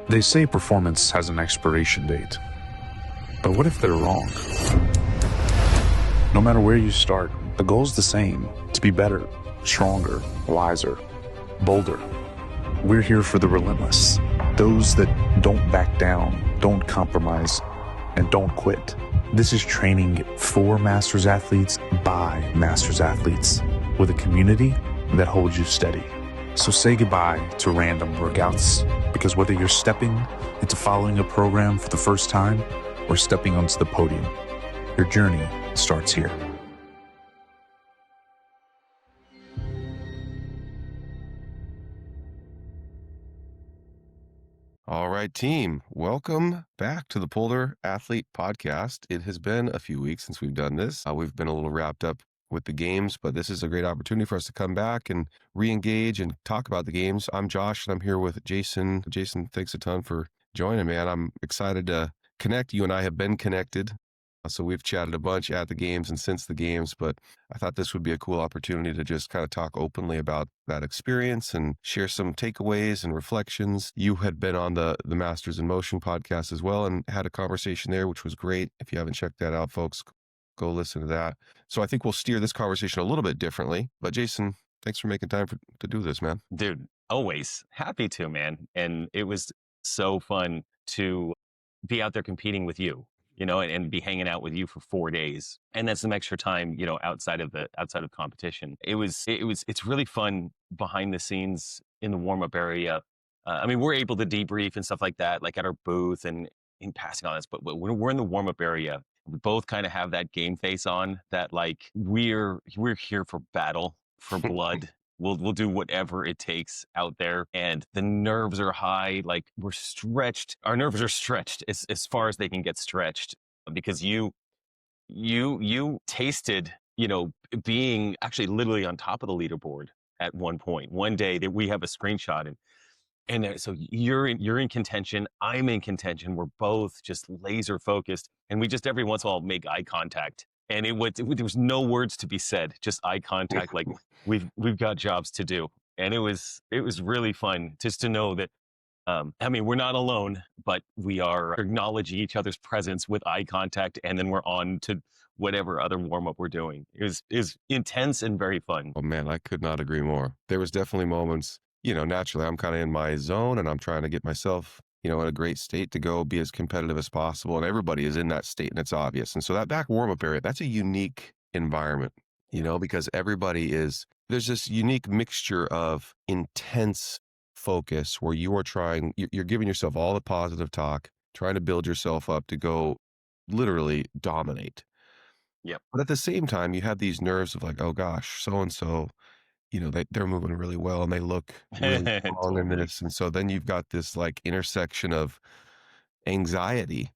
They say performance has an expiration date, but what if they're wrong? No matter where you start, the goal's the same: to be better, stronger, wiser, bolder. We're here for the relentless, those that don't back down, don't compromise, and don't quit. This is training for Masters athletes by Masters athletes, with a community that holds you steady. So say goodbye to random workouts, because whether you're stepping into following a program for the first time or stepping onto the podium, your journey starts here. All right, team, welcome back to the Polar Athlete Podcast. It has been a few weeks since we've done this. We've been a little wrapped up with the games, but this is a great opportunity for us to come back and re-engage and talk about the games. I'm Josh, and I'm here with Jason. Jason, thanks a ton for joining, man. I'm excited to connect. You and I have been connected, so we've chatted a bunch at the games and since the games, but I thought this would be a cool opportunity to just kind of talk openly about that experience and share some takeaways and reflections. You had been on the Masters in Motion podcast as well and had a conversation there, which was great. If you haven't checked that out, folks, go listen to that. So I think we'll steer this conversation a little bit differently. But Jason, thanks for making time to do this, man. Dude, always happy to, man. And it was so fun to be out there competing with you, and be hanging out with you for 4 days. And then some extra time, outside of competition. It's really fun behind the scenes in the warm-up area. We're able to debrief and stuff like that, like at our booth and in passing on this, but when we're in the warm-up area, we both kind of have that game face on that, like, we're here for battle, for blood. We'll do whatever it takes out there. And the nerves are high. Like, we're stretched. Our nerves are stretched as far as they can get stretched, because you tasted, being actually literally on top of the leaderboard at one point. One day that we have a screenshot, so you're in contention. I'm in contention. We're both just laser focused, and we just every once in a while make eye contact. And there was no words to be said, just eye contact. Like, we've got jobs to do, and it was really fun just to know that. We're not alone, but we are acknowledging each other's presence with eye contact, and then we're on to whatever other warm up we're doing. It was intense and very fun. Oh man, I could not agree more. There was definitely moments, naturally I'm kind of in my zone and I'm trying to get myself, in a great state to go be as competitive as possible. And everybody is in that state, and it's obvious. And so that back warm-up area, that's a unique environment, because there's this unique mixture of intense focus where you're giving yourself all the positive talk, trying to build yourself up to go literally dominate. Yep. But at the same time, you have these nerves of like, oh gosh, so-and-so, they're moving really well and they look really strong in this. And so then you've got this like intersection of anxiety,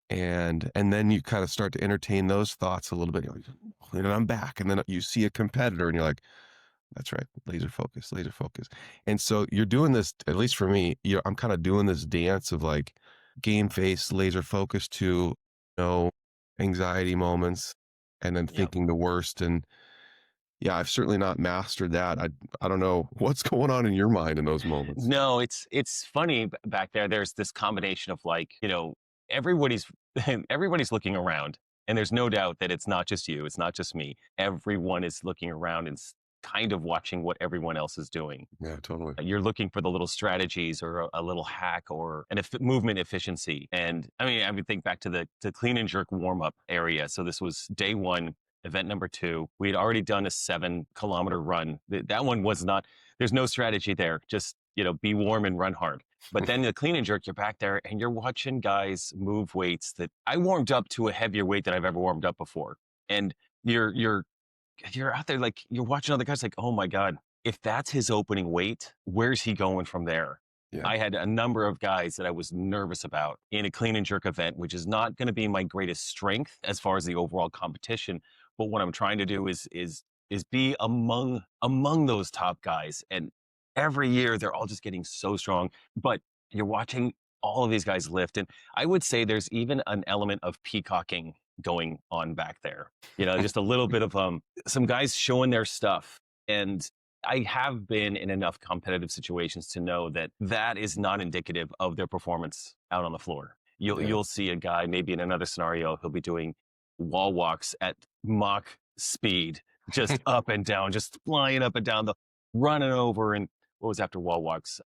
and then you kind of start to entertain those thoughts a little bit. You're like, I'm back. And then you see a competitor and you're like, that's right, laser focus. And so you're doing this, at least for me, I'm kind of doing this dance of like game face, laser focus to, anxiety moments, and then thinking the worst. And yeah, I've certainly not mastered that. I don't know what's going on in your mind in those moments. No, it's funny back there. There's this combination of, like, everybody's looking around, and there's no doubt that it's not just you, it's not just me. Everyone is looking around and kind of watching what everyone else is doing. Yeah, totally. You're looking for the little strategies or a little hack or movement efficiency. And I would think back to the clean and jerk warm up area. So this was day one. Event number 2, we had already done a 7-kilometer run. That one was not, there's no strategy there. Just, be warm and run hard. But then the clean and jerk, you're back there and you're watching guys move weights that I warmed up to a heavier weight than I've ever warmed up before. And you're out there, like, you're watching other guys like, oh my God, if that's his opening weight, where's he going from there? Yeah. I had a number of guys that I was nervous about in a clean and jerk event, which is not going to be my greatest strength as far as the overall competition. But what I'm trying to do is be among those top guys. And every year they're all just getting so strong. But you're watching all of these guys lift. And I would say there's even an element of peacocking going on back there. Just a little bit of some guys showing their stuff. And I have been in enough competitive situations to know that that is not indicative of their performance out on the floor. Yeah. You'll see a guy, maybe in another scenario, he'll be doing wall walks at Mach speed, just up and down, just flying up and down, the running over. And what was after wall walks?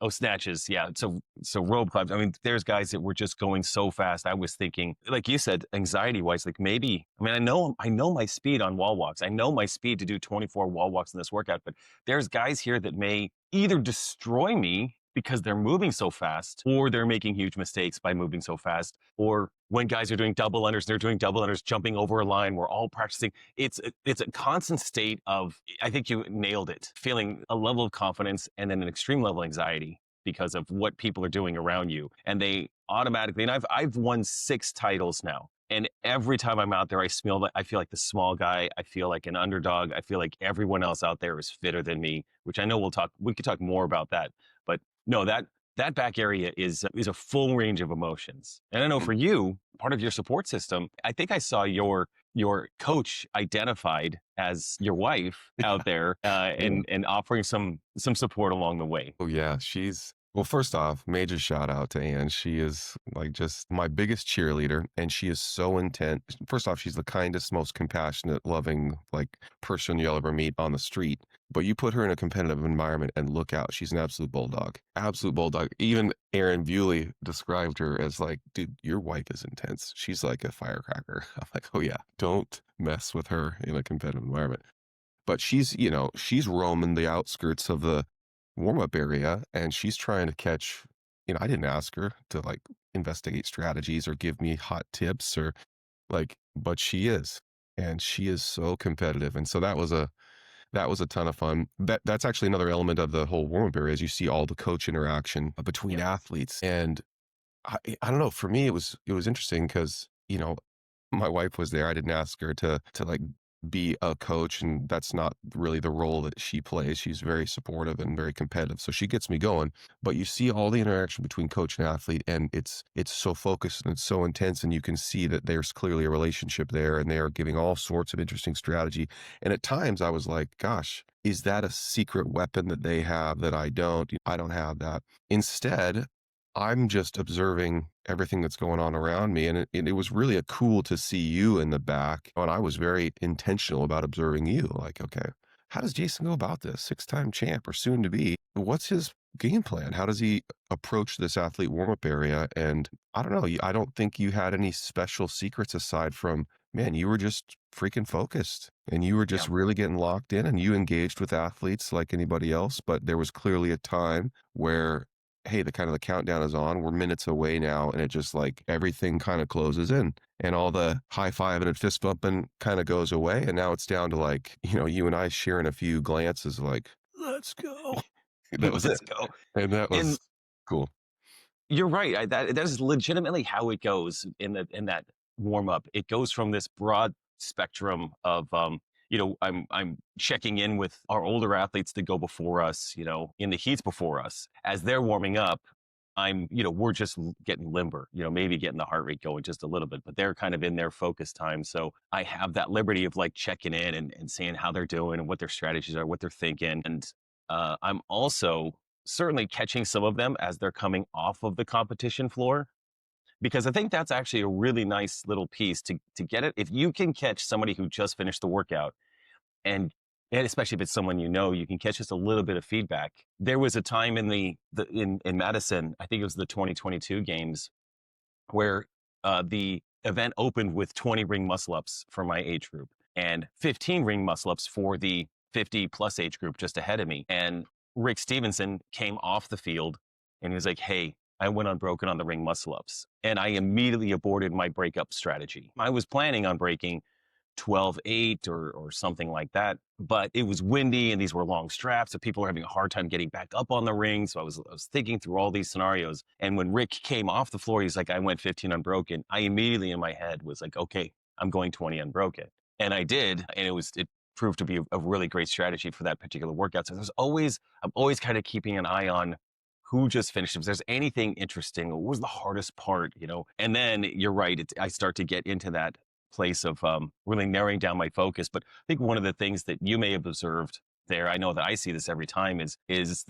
Oh, snatches. Yeah. So rope climbs. I mean, there's guys that were just going so fast. I was thinking, like you said, anxiety wise, like maybe, I mean, I know my speed on wall walks. I know my speed to do 24 wall walks in this workout, but there's guys here that may either destroy me because they're moving so fast, or they're making huge mistakes by moving so fast. Or when guys are doing double unders, they're doing double unders, jumping over a line. We're all practicing. It's a constant state of, I think you nailed it, feeling a level of confidence and then an extreme level of anxiety because of what people are doing around you. And they automatically, and I've won 6 titles now. And every time I'm out there, I feel like the small guy. I feel like an underdog. I feel like everyone else out there is fitter than me, which I know we could talk more about that. But no, that back area is a full range of emotions. And I know for you, part of your support system, I think I saw your coach identified as your wife out there, and offering some support along the way. Oh yeah, well, first off, major shout out to Anne. She is like just my biggest cheerleader, and she is so intense. First off, she's the kindest, most compassionate, loving like person you'll ever meet on the street. But you put her in a competitive environment and look out, she's an absolute bulldog. Absolute bulldog. Even Aaron Bewley described her as like, dude, your wife is intense. She's like a firecracker. I'm like, oh yeah, don't mess with her in a competitive environment. But she's roaming the outskirts of the warm-up area, and she's trying to catch, I didn't ask her to like investigate strategies or give me hot tips or like, but she is, and she is so competitive. And so that was a ton of fun. That's actually another element of the whole warm-up area, is you see all the coach interaction between athletes. And I don't know, for me, it was interesting because, my wife was there. I didn't ask her to like be a coach, and that's not really the role that she plays. She's very supportive and very competitive, so she gets me going. But you see all the interaction between coach and athlete, and it's so focused and it's so intense, and you can see that there's clearly a relationship there, and they are giving all sorts of interesting strategy. And at times I was like, gosh, is that a secret weapon that they have that I don't? I don't have that. Instead, I'm just observing everything that's going on around me. And it was really cool to see you in the back. And I was very intentional about observing you. Like, okay, how does Jason go about this? 6-time champ or soon to be? What's his game plan? How does he approach this athlete warm-up area? And I don't know, I don't think you had any special secrets aside from, man, you were just freaking focused, and you were just really getting locked in, and you engaged with athletes like anybody else. But there was clearly a time where, hey, the countdown is on. We're minutes away now. And it just like everything kind of closes in, and all the high fiving and fist bumping kind of goes away. And now it's down to like, you and I sharing a few glances like, let's go. That was Let's it. go. And that was cool. You're right. That is legitimately how it goes in that warm up. It goes from this broad spectrum of I'm checking in with our older athletes that go before us, in the heats before us. As they're warming up, we're just getting limber, maybe getting the heart rate going just a little bit, but they're kind of in their focus time. So I have that liberty of like checking in and seeing how they're doing and what their strategies are, what they're thinking. And I'm also certainly catching some of them as they're coming off of the competition floor, because I think that's actually a really nice little piece to get it. If you can catch somebody who just finished the workout, and especially if it's someone you can catch just a little bit of feedback. There was a time in in Madison, I think it was the 2022 games, where the event opened with 20 ring muscle ups for my age group and 15 ring muscle ups for the 50 plus age group just ahead of me. And Rick Stevenson came off the field and he was like, hey, I went unbroken on the ring muscle ups. And I immediately aborted my breakup strategy. I was planning on breaking 12-8 or something like that, but it was windy and these were long straps, so people were having a hard time getting back up on the ring. So I was thinking through all these scenarios. And when Rick came off the floor, he's like, I went 15 unbroken. I immediately in my head was like, okay, I'm going 20 unbroken. And I did. And it proved to be a really great strategy for that particular workout. So I'm always kind of keeping an eye on who just finished. If there's anything interesting, what was the hardest part, And then you're right, I start to get into that place of really narrowing down my focus. But I think one of the things that you may have observed there, I know that I see this every time, is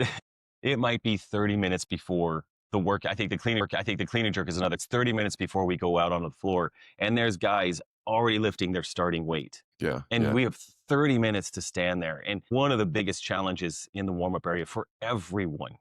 it might be 30 minutes before the work. I think the clean and jerk is another. It's 30 minutes before we go out on the floor, and there's guys already lifting their starting weight. Yeah. And Yeah. we have 30 minutes to stand there. And one of the biggest challenges in the warm up area for everyone,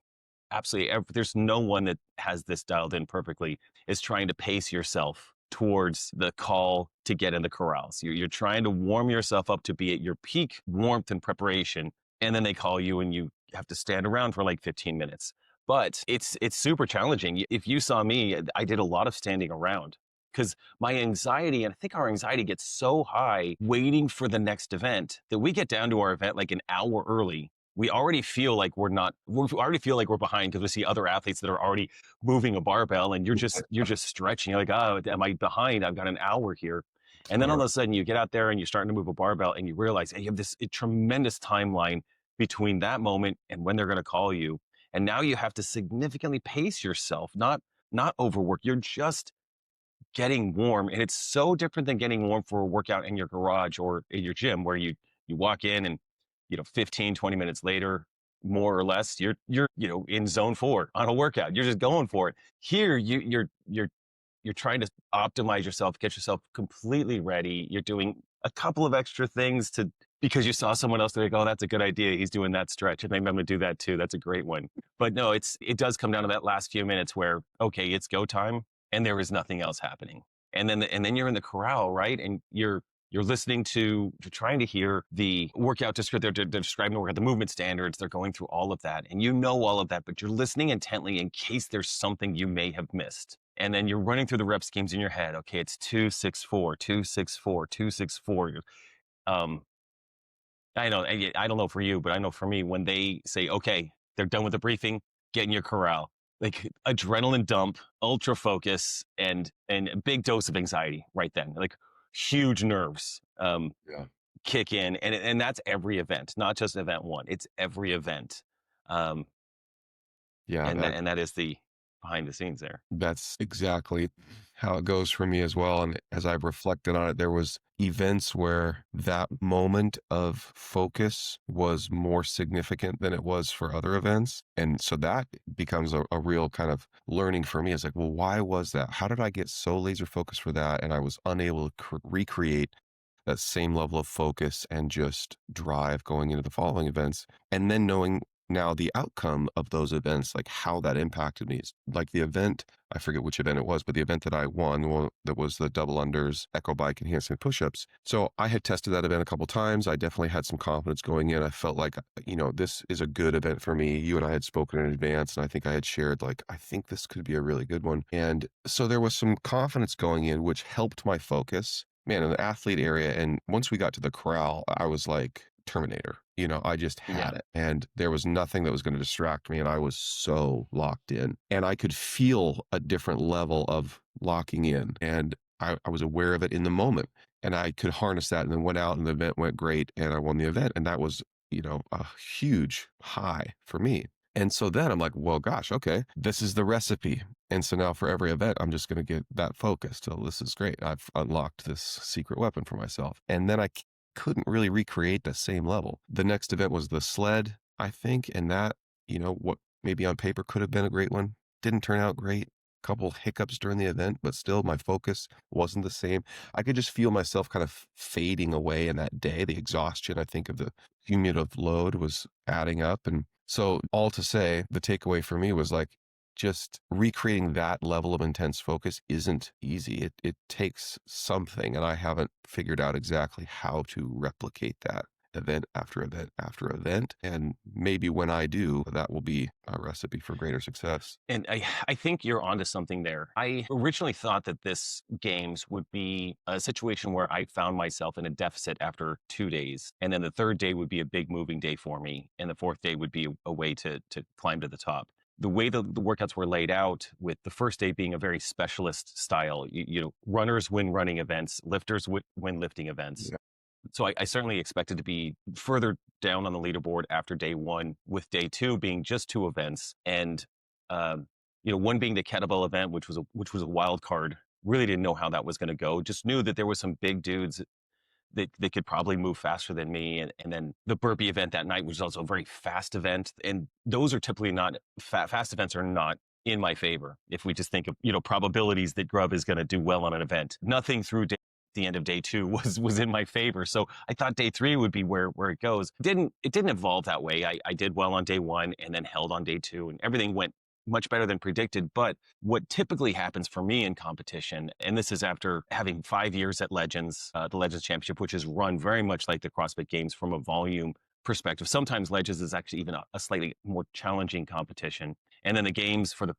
absolutely, there's no one that has this dialed in perfectly, is trying to pace yourself towards the call to get in the corrals. You're trying to warm yourself up to be at your peak warmth and preparation. And then they call you and you have to stand around for like 15 minutes. But it's super challenging. If you saw me, I did a lot of standing around because my anxiety, and I think our anxiety gets so high waiting for the next event that we get down to our event like an hour early. We already feel like we already feel like we're behind because we see other athletes that are already moving a barbell, and you're just stretching. You're like, oh, am I behind? I've got an hour here. And then all of a sudden you get out there and you're starting to move a barbell and you realize, hey, you have this tremendous timeline between that moment and when they're going to call you. And now you have to significantly pace yourself, not overwork. You're just getting warm. And it's so different than getting warm for a workout in your garage or in your gym where you walk in and 15, 20 minutes later, more or less, you're in zone 4 on a workout. You're just going for it. Here you're trying to optimize yourself, get yourself completely ready. You're doing a couple of extra things because you saw someone else, they're like, oh, that's a good idea. He's doing that stretch. And maybe I'm going to do that too. That's a great one. But no, it does come down to that last few minutes where, okay, it's go time and there is nothing else happening. And then you're in the corral, right? And you're listening you're trying to hear the workout description. They're describing the workout, the movement standards. They're going through all of that. And you know all of that, but you're listening intently in case there's something you may have missed. And then you're running through the rep schemes in your head. Okay, it's 2-6-4, 2-6-4, 2-6-4. I don't know for you, but I know for me, when they say, okay, they're done with the briefing, get in your corral. Like adrenaline dump, ultra focus, and a big dose of anxiety right then. Like huge nerves kick in. And that's every event, not just event one. It's every event. And that is the behind the scenes there. That's exactly how it goes for me as well. And as I've reflected on it, there was events where that moment of focus was more significant than it was for other events. And so that becomes a real kind of learning for me. It's like, well, why was that? How did I get so laser focused for that? And I was unable to recreate that same level of focus and just drive going into the following events. And then knowing now the outcome of those events, like how that impacted me. Like the event, I forget which event it was, but the event that I won, the one that was the double unders, echo bike, and handstand push-ups. So I had tested that event a couple times. I definitely had some confidence going in. I felt like, this is a good event for me. You and I had spoken in advance, and I think I had shared, like, I think this could be a really good one. And so there was some confidence going in, which helped my focus. Man, in the athlete area, and once we got to the corral, I was like Terminator. I just had it, and there was nothing that was going to distract me, and I was so locked in, and I could feel a different level of locking in, and I was aware of it in the moment, and I could harness that, and then went out, and the event went great, and I won the event, and that was, a huge high for me. And so then I'm like, well, gosh, okay, this is the recipe. And so now for every event, I'm just going to get that focused. So this is great. I've unlocked this secret weapon for myself. And then I couldn't really recreate the same level. The next event was the sled, I think. And that, what maybe on paper could have been a great one, didn't turn out great. Couple hiccups during the event, but still my focus wasn't the same. I could just feel myself kind of fading away in that day. The exhaustion, I think, of the cumulative load was adding up. And so all to say, the takeaway for me was like, just recreating that level of intense focus isn't easy. It takes something, and I haven't figured out exactly how to replicate that event after event after event. And maybe when I do, that will be a recipe for greater success. And I think you're onto something there. I originally thought that this games would be a situation where I found myself in a deficit after 2 days. And then the third day would be a big moving day for me. And the fourth day would be a way to climb to the top. The way the workouts were laid out, with the first day being a very specialist style, runners win running events, lifters win lifting events. Yeah. So I certainly expected to be further down on the leaderboard after day one, with day two being just 2 events. And, one being the kettlebell event, which was a wild card. Really didn't know how that was going to go. Just knew that there was some big dudes that could probably move faster than me. And then the burpee event that night was also a very fast event. And those are typically not, fast events are not in my favor. If we just think of, probabilities that Grubb is going to do well on an event, nothing through the end of day 2 was in my favor. So I thought day 3 would be where it goes. It didn't evolve that way. I did well on day 1 and then held on day 2, and everything went much better than predicted. But what typically happens for me in competition, and this is after having 5 years at Legends, the Legends Championship, which is run very much like the CrossFit Games from a volume perspective. Sometimes Legends is actually even a slightly more challenging competition. And then the games for the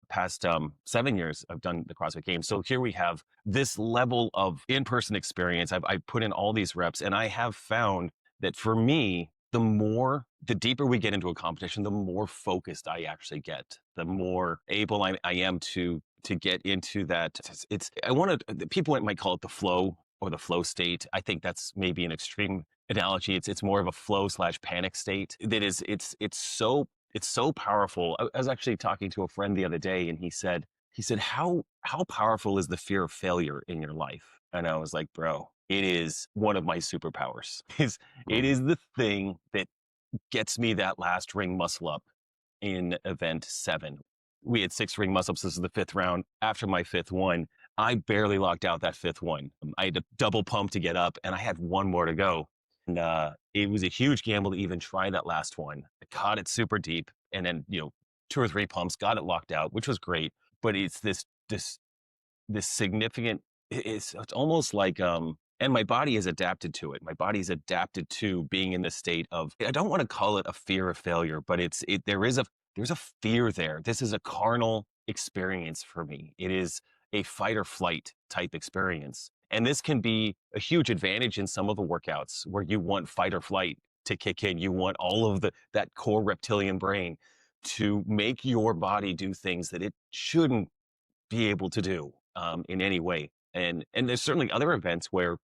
past 7 years, I've done the CrossFit Games. So here we have this level of in-person experience. I put in all these reps, and I have found that for me, the deeper we get into a competition, the more focused I actually get, the more able I am to get into that. People might call it the flow or the flow state. I think that's maybe an extreme analogy. It's more of a flow/panic state that is, it's so powerful. I was actually talking to a friend the other day, and he said, how powerful is the fear of failure in your life? And I was like, bro, it is one of my superpowers. It is the thing that gets me that last ring muscle up in event 7. We had 6 ring muscle ups. This is the 5th round. After my 5th one, I barely locked out that 5th one. I had to double pump to get up, and I had 1 more to go. And it was a huge gamble to even try that last one. I caught it super deep, and then 2 or 3 pumps, got it locked out, which was great. But it's this significant. It's almost like and my body is adapted to it. My body's adapted to being in this state of, I don't want to call it a fear of failure, but there's a fear there. This is a carnal experience for me. It is a fight or flight type experience. And this can be a huge advantage in some of the workouts where you want fight or flight to kick in. You want all of that core reptilian brain to make your body do things that it shouldn't be able to do in any way. And there's certainly other events where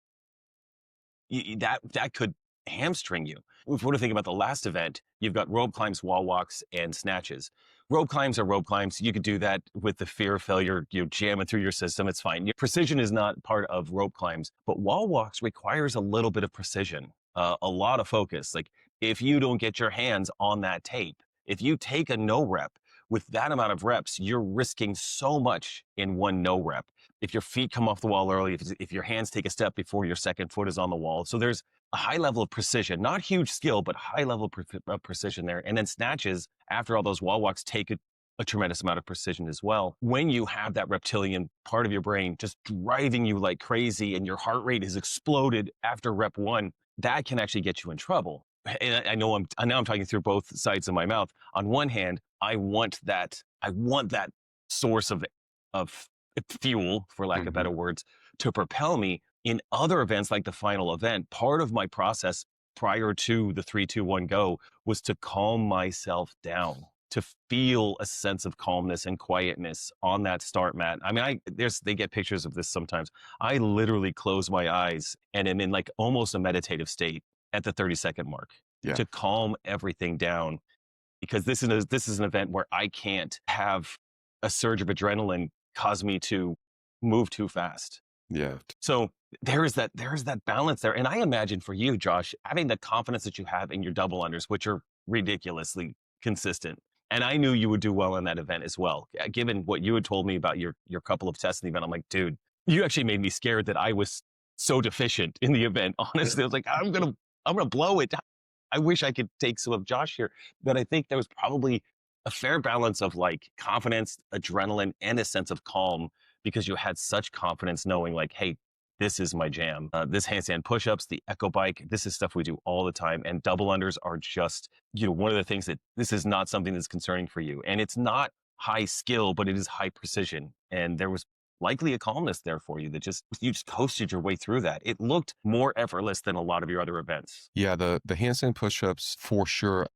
that could hamstring you. If we're to think about the last event, you've got rope climbs, wall walks, and snatches. Rope climbs are rope climbs. You could do that with the fear of failure, jam it through your system. It's fine. Your precision is not part of rope climbs, but wall walks requires a little bit of precision, a lot of focus. Like if you don't get your hands on that tape, if you take a no rep with that amount of reps, you're risking so much in one no rep. If your feet come off the wall early, if your hands take a step before your second foot is on the wall. So there's a high level of precision, not huge skill, but high level of precision there. And then snatches, after all those wall walks, take a tremendous amount of precision as well. When you have that reptilian part of your brain just driving you like crazy and your heart rate has exploded after rep 1, that can actually get you in trouble. And I know I'm talking through both sides of my mouth. On one hand, I want that source of fuel, for lack of better words, to propel me. In other events like the final event, part of my process prior to the 3, 2, 1 go was to calm myself down, to feel a sense of calmness and quietness on that start mat. I mean, they get pictures of this sometimes. I literally close my eyes and am in like almost a meditative state at the 30-second mark to calm everything down, because this is an event where I can't have a surge of adrenaline cause me to move too fast. Yeah. So there is that balance there. And I imagine for you, Josh, having the confidence that you have in your double unders, which are ridiculously consistent. And I knew you would do well in that event as well. Given what you had told me about your couple of tests in the event, I'm like, dude, you actually made me scared that I was so deficient in the event. Honestly, I was like, I'm gonna blow it. I wish I could take some of Josh here, but I think there was probably a fair balance of like confidence, adrenaline, and a sense of calm, because you had such confidence knowing like, hey, this is my jam. This handstand push-ups, the echo bike, this is stuff we do all the time. And double unders are just, one of the things that this is not something that's concerning for you. And it's not high skill, but it is high precision. And there was likely a calmness there for you that you just coasted your way through that. It looked more effortless than a lot of your other events. Yeah, the handstand push-ups for sure.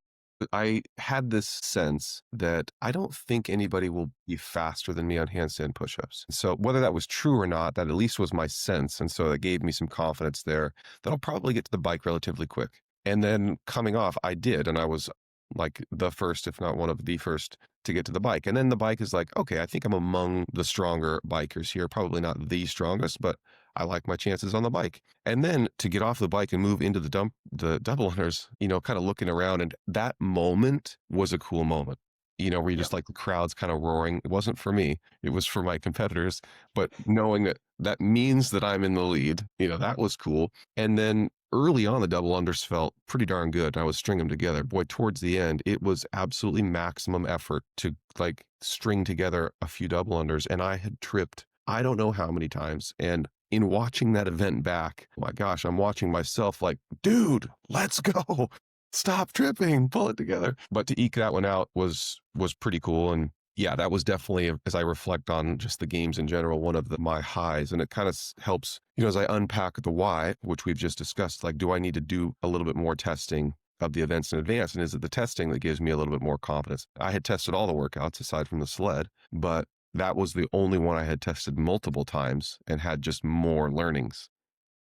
I had this sense that I don't think anybody will be faster than me on handstand push-ups. So whether that was true or not, that at least was my sense. And so that gave me some confidence there that I'll probably get to the bike relatively quick. And then coming off, I did. And I was like the first, if not one of the first, to get to the bike. And then the bike is like, okay, I think I'm among the stronger bikers here. Probably not the strongest, but I like my chances on the bike. And then to get off the bike and move into the double unders, kind of looking around. And that moment was a cool moment, where you just like the crowd's kind of roaring. It wasn't for me, it was for my competitors. But knowing that means that I'm in the lead, that was cool. And then early on, the double unders felt pretty darn good. I was stringing them together. Boy, towards the end, it was absolutely maximum effort to like string together a few double unders. And I had tripped, I don't know how many times. And in watching that event back, oh my gosh, I'm watching myself like, dude, let's go. Stop tripping, pull it together. But to eke that one out was pretty cool. And yeah, that was definitely, as I reflect on just the games in general, one of my highs. And it kind of helps, as I unpack the why, which we've just discussed, like, do I need to do a little bit more testing of the events in advance? And is it the testing that gives me a little bit more confidence? I had tested all the workouts aside from the sled, but that was the only one I had tested multiple times and had just more learnings.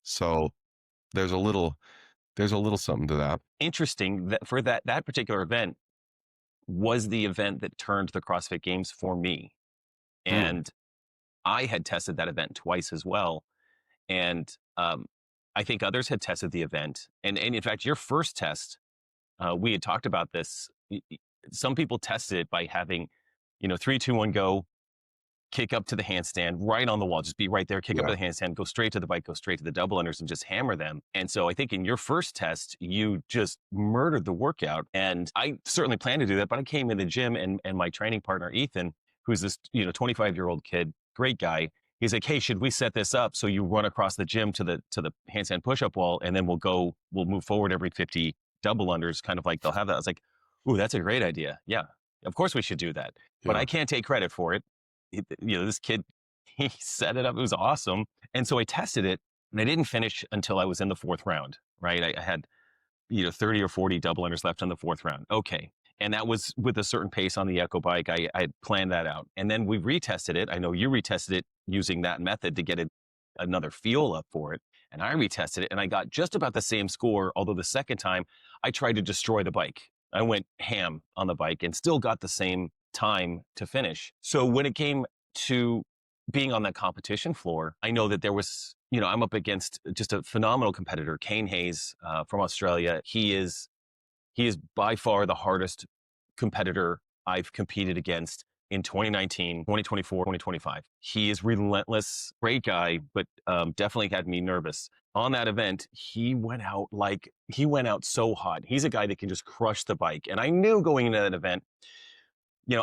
So there's a little something to that. Interesting that for that particular event was the event that turned the CrossFit Games for me. And I had tested that event twice as well. And I think others had tested the event. And in fact, your first test, we had talked about this. Some people tested it by having, 3, 2, 1, go, kick up to the handstand right on the wall, just be right there, kick up to the handstand, go straight to the bike, go straight to the double unders and just hammer them. And so I think in your first test, you just murdered the workout. And I certainly planned to do that, but I came in the gym and my training partner, Ethan, who's this, 25-year-old kid, great guy. He's like, hey, should we set this up so you run across the gym to the handstand push-up wall, and then we'll move forward every 50 double unders, kind of like they'll have that. I was like, ooh, that's a great idea. Yeah, of course we should do that. But I can't take credit for it. This kid, he set it up. It was awesome. And so I tested it, and I didn't finish until I was in the fourth round, right? I had, 30 or 40 double unders left on the fourth round. Okay. And that was with a certain pace on the Echo bike. I had planned that out. And then we retested it. I know you retested it using that method to get another feel up for it. And I retested it, and I got just about the same score. Although the second time I tried to destroy the bike. I went ham on the bike and still got the same time to finish. So when it came to being on that competition floor, I know that there was, I'm up against just a phenomenal competitor, Kane Hayes from Australia. He is by far the hardest competitor I've competed against in 2019, 2024, 2025. He is relentless, great guy, but definitely had me nervous. On that event, he went out so hot. He's a guy that can just crush the bike. And I knew going into that event,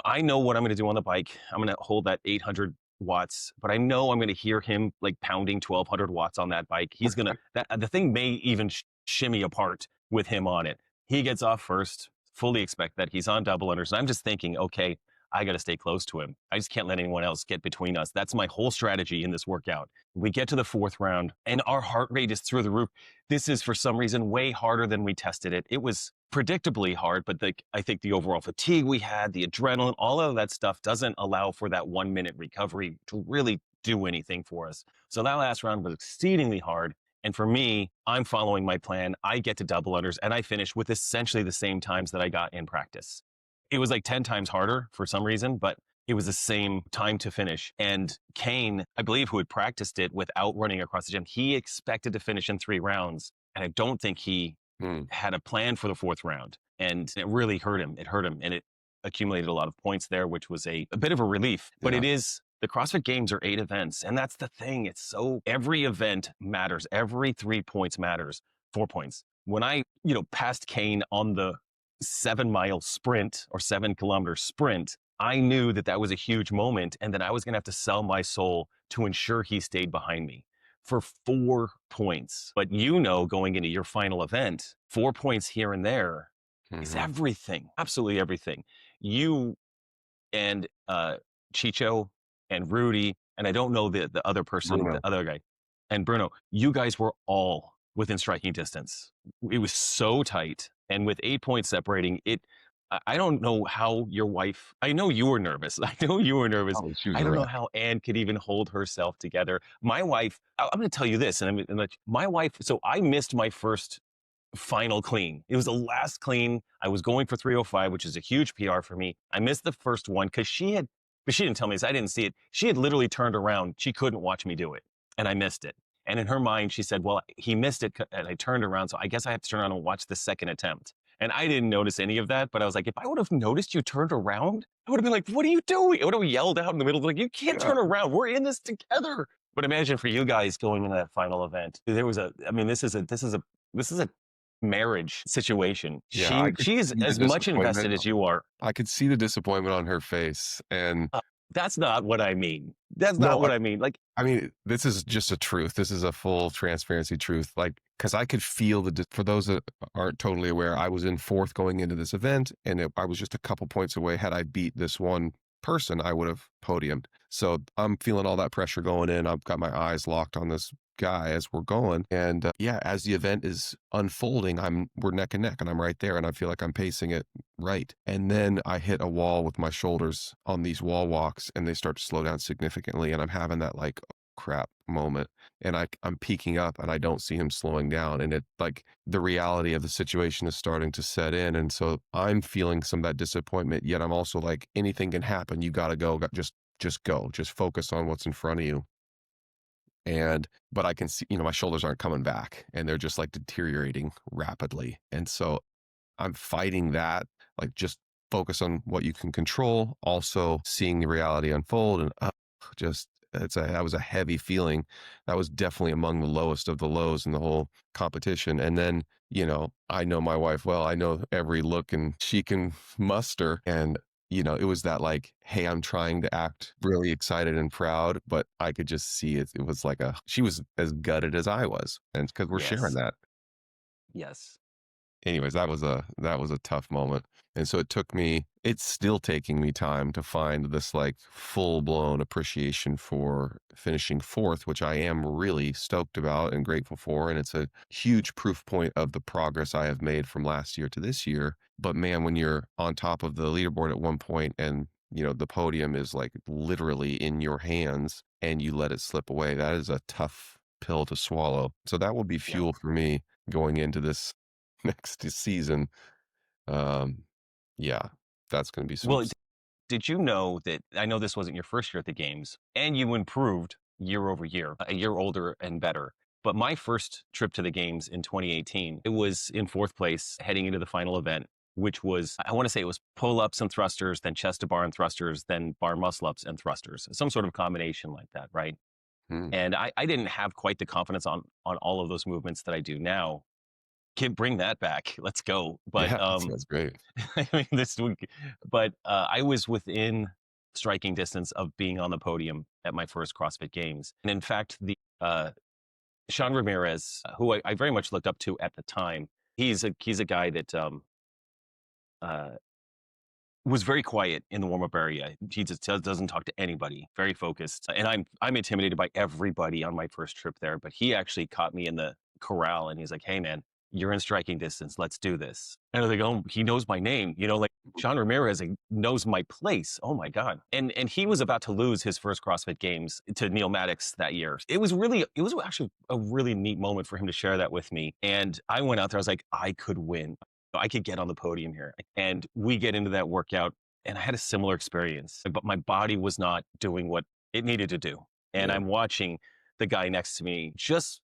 I know what I'm going to do on the bike. I'm going to hold that 800 watts, but I know I'm going to hear him like pounding 1200 watts on that bike. He's going to, the thing may even shimmy apart with him on it. He gets off first, fully expect that. He's on double unders. And I'm just thinking, okay, I got to stay close to him. I just can't let anyone else get between us. That's my whole strategy in this workout. We get to the fourth round and our heart rate is through the roof. This is for some reason way harder than we tested it. It was predictably hard, but I think the overall fatigue we had, the adrenaline, all of that stuff doesn't allow for that 1 minute recovery to really do anything for us. So that last round was exceedingly hard. And for me, I'm following my plan. I get to double unders and I finish with essentially the same times that I got in practice. It was like 10 times harder for some reason, but it was the same time to finish. And Kane, I believe, who had practiced it without running across the gym, he expected to finish in 3 rounds. And I don't think he had a plan for the fourth round. And it really hurt him. It hurt him. And it accumulated a lot of points there, which was a bit of a relief. But it is, the CrossFit Games are 8 events. And that's the thing. Every event matters. Every 3 points matters. 4 points. When I, passed Kane on the 7-mile sprint or 7-kilometer sprint, I knew that was a huge moment and that I was going to have to sell my soul to ensure he stayed behind me for 4 points. But going into your final event, 4 points here and there is everything, absolutely everything. You and Chicho and Rudy, and I don't know the other person, Bruno. the other guy, and Bruno, you guys were all within striking distance. It was so tight. And with 8 points separating it, I don't know how your wife, I know you were nervous. I know you were nervous. I don't know how Anne could even hold herself together. My wife, I'm going to tell you this, and my wife, so I missed my first final clean. It was the last clean. I was going for 305, which is a huge PR for me. I missed the first one because but she didn't tell me this. I didn't see it. She had literally turned around. She couldn't watch me do it. And I missed it. And in her mind, she said, well, he missed it. And I turned around. So I guess I have to turn around and watch the second attempt. And I didn't notice any of that. But I was like, if I would have noticed you turned around, I would have been like, what are you doing? I would have yelled out in the middle, like, you can't turn around. We're in this together. But imagine for you guys going into that final event, this is a marriage situation. Yeah, She is as much invested as you are. I could see the disappointment on her face. And That's not what I mean. That's No, not what I mean. Like, I mean, this is just a truth. This is a full transparency truth. Like, because I could feel for those that aren't totally aware, I was in fourth going into this event, and I was just a couple points away. Had I beat this one person, I would have podiumed. So I'm feeling all that pressure going in. I've got my eyes locked on this guy as we're going. And as the event is unfolding, we're neck and neck, and I'm right there, and I feel like I'm pacing it right. And then I hit a wall with my shoulders on these wall walks, and they start to slow down significantly. And I'm having that like, oh, crap moment. And I'm peeking up, and I don't see him slowing down. And it like the reality of the situation is starting to set in. And so I'm feeling some of that disappointment, yet I'm also like, anything can happen. You got to go. Just go. Just focus on what's in front of you. But I can see, my shoulders aren't coming back, and they're just like deteriorating rapidly. And so I'm fighting that, like, just focus on what you can control, also seeing the reality unfold. And that was a heavy feeling. That was definitely among the lowest of the lows in the whole competition. And then, I know my wife well. I know every look and she can muster. And it was that like, hey, I'm trying to act really excited and proud, but I could just see it. It was like she was as gutted as I was. And because we're sharing that. Yes. Anyways, that was a tough moment. And so it's still taking me time to find this like full blown appreciation for finishing fourth, which I am really stoked about and grateful for. And it's a huge proof point of the progress I have made from last year to this year. But man, when you're on top of the leaderboard at one point and the podium is like literally in your hands and you let it slip away, that is a tough pill to swallow. So that will be fuel for me going into this next season. That's going to be Well, did you know that, I know this wasn't your first year at the games, and you improved year over year, a year older and better. But my first trip to the games in 2018, it was in fourth place heading into the final event, which was, I want to say it was pull-ups and thrusters, then chest to bar and thrusters, then bar muscle-ups and thrusters, some sort of combination like that, right? And I didn't have quite the confidence on all of those movements that I do now. Can bring that back. Let's go. But that's great. I mean, this week, but I was within striking distance of being on the podium at my first CrossFit Games. And in fact, the Sean Ramirez, who I very much looked up to at the time, he's a guy that was very quiet in the warm-up area. He just doesn't talk to anybody, very focused. And I'm intimidated by everybody on my first trip there, but he actually caught me in the corral and he's like, hey man, you're in striking distance. Let's do this. And I was like, oh, he knows my name. Like Sean Ramirez knows my place. Oh my God. And he was about to lose his first CrossFit Games to Neil Maddox that year. It was actually a really neat moment for him to share that with me. And I went out there, I was like, I could win. I could get on the podium here. And we get into that workout and I had a similar experience, but my body was not doing what it needed to do. And I'm watching the guy next to me just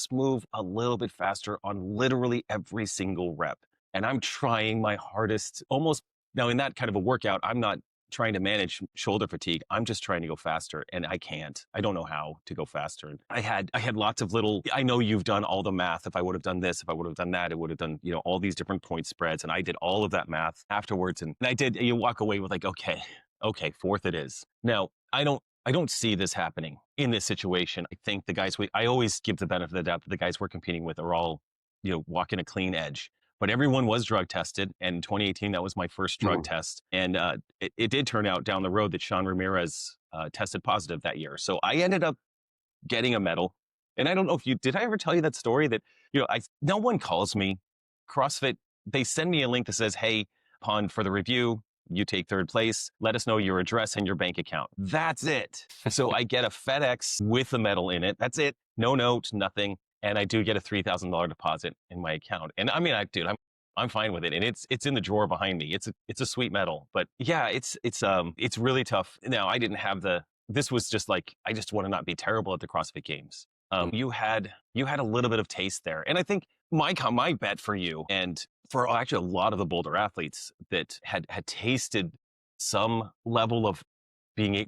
move a little bit faster on literally every single rep. And I'm trying my hardest, almost now in that kind of a workout, I'm not trying to manage shoulder fatigue. I'm just trying to go faster and I can't. I don't know how to go faster. I had lots of I know you've done all the math. If I would have done this, if I would have done that, it would have done, all these different point spreads. And I did all of that math afterwards. And you walk away with like, okay, fourth it is. Now, I don't see this happening in this situation. I think the guys I always give the benefit of the doubt that the guys we're competing with are all, walking a clean edge. But everyone was drug tested. And in 2018, that was my first drug test. And it did turn out down the road that Sean Ramirez tested positive that year. So I ended up getting a medal. And I don't know did I ever tell you that story that, no one calls me. CrossFit, they send me a link that says, hey, for the review, you take third place. Let us know your address and your bank account. That's it. So I get a FedEx with a medal in it. That's it. No note, nothing. And I do get a $3,000 deposit in my account. And I mean, I'm fine with it. And it's in the drawer behind me. It's a sweet medal. But yeah, it's really tough. Now I didn't have this was just like, I just want to not be terrible at the CrossFit Games. You had a little bit of taste there. And I think my bet for you, and for actually a lot of the Boulder athletes that had tasted some level of being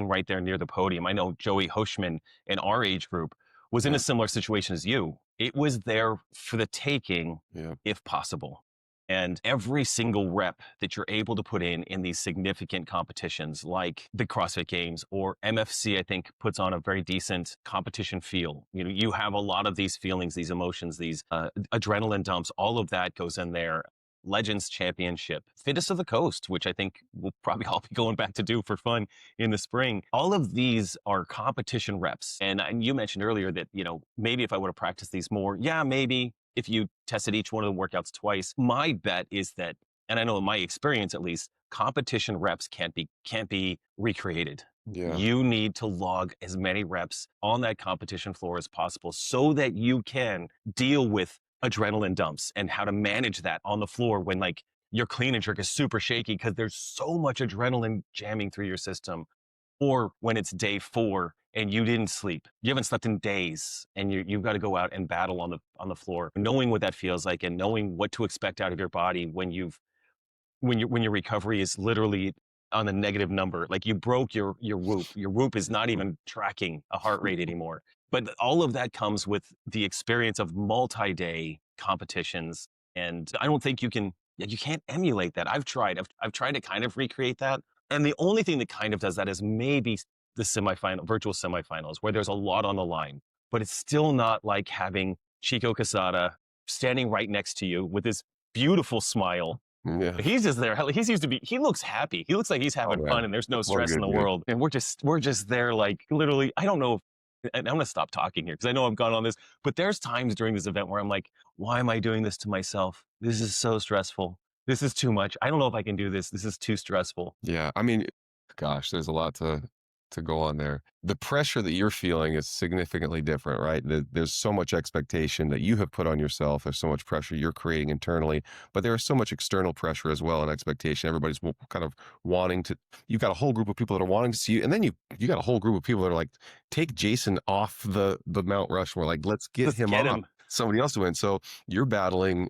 right there near the podium. I know Joey Hoshman in our age group was in Yeah. a similar situation as you. It was there for the taking, Yeah. if possible. And every single rep that you're able to put in these significant competitions like the CrossFit Games or MFC, I think puts on a very decent competition feel. You know, you have a lot of these feelings, these emotions, these adrenaline dumps, all of that goes in there. Legends Championship, Fittest of the Coast, which I think we'll probably all be going back to do for fun in the spring. All of these are competition reps. And you mentioned earlier that, you know, maybe if I would have practiced these more, yeah, maybe if you tested each one of the workouts twice. My bet is that, and I know in my experience at least, competition reps can't be recreated. Yeah. You need to log as many reps on that competition floor as possible so that you can deal with adrenaline dumps and how to manage that on the floor when like your clean and jerk is super shaky because there's so much adrenaline jamming through your system. Or when it's day 4 and you didn't sleep, you haven't slept in days, and you've got to go out and battle on the floor, knowing what that feels like and knowing what to expect out of your body when your recovery is literally on a negative number. Like you broke your whoop. Your whoop is not even tracking a heart rate anymore. But all of that comes with the experience of multi-day competitions. And I don't think you can't emulate that. I've tried to kind of recreate that. And the only thing that kind of does that is maybe the virtual semifinals, where there's a lot on the line. But it's still not like having Chico Casada standing right next to you with his beautiful smile. Yeah. He's just there. He looks happy. He looks like he's having fun and there's no What a stress in good the dude. world. And we're just there like literally, I don't know. And I'm going to stop talking here because I know I've gone on this, but there's times during this event where I'm like, why am I doing this to myself? This is so stressful. This is too much. I don't know if I can do this. This is too stressful. Yeah. I mean, gosh, there's a lot to go on there. The pressure that you're feeling is significantly different, right? There's so much expectation that you have put on yourself. There's so much pressure you're creating internally, but there is so much external pressure as well and expectation. Everybody's kind of wanting to, you've got a whole group of people that are wanting to see you. And then you got a whole group of people that are like, take Jason off the Mount Rushmore. Like, let's get him up. Somebody else to win. So you're battling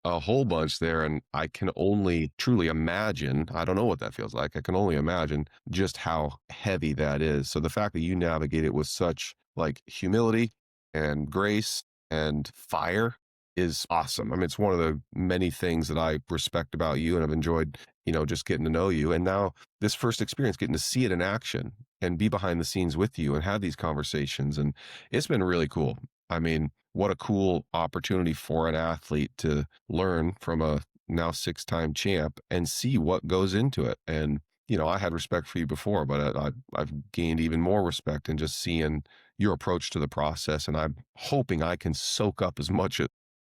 a whole bunch there, and I can only truly imagine, I don't know what that feels like. I can only imagine just how heavy that is. So the fact that you navigate it with such like humility and grace and fire is awesome. I mean, it's one of the many things that I respect about you and I've enjoyed, just getting to know you. And now this first experience, getting to see it in action and be behind the scenes with you and have these conversations. And it's been really cool. I mean, what a cool opportunity for an athlete to learn from a now 6-time champ and see what goes into it. And, I had respect for you before, but I've gained even more respect in just seeing your approach to the process. And I'm hoping I can soak up as much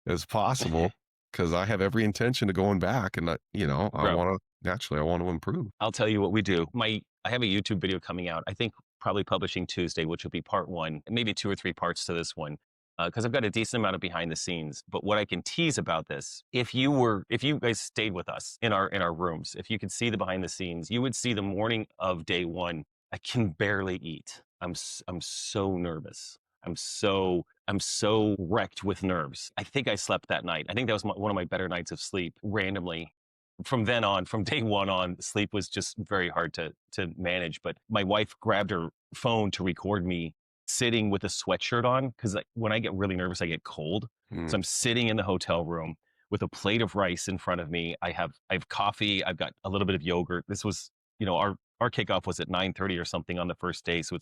as possible because I have every intention of going back. And, I want to improve. I'll tell you what we do. I have a YouTube video coming out, I think probably publishing Tuesday, which will be part 1, maybe 2 or 3 parts to this one. Because I've got a decent amount of behind the scenes. But what I can tease about this, if you guys stayed with us in our rooms, if you could see the behind the scenes, you would see the morning of day 1. I can barely eat. I'm so nervous. I'm so wrecked with nerves. I think I slept that night. I think that was one of my better nights of sleep. Randomly, from then on, from day 1 on, sleep was just very hard to manage. But my wife grabbed her phone to record me sitting with a sweatshirt on because when I get really nervous, I get cold. So I'm sitting in the hotel room with a plate of rice in front of me. I have coffee. I've got a little bit of yogurt. This was, our kickoff was at 9:30 or something on the first day, so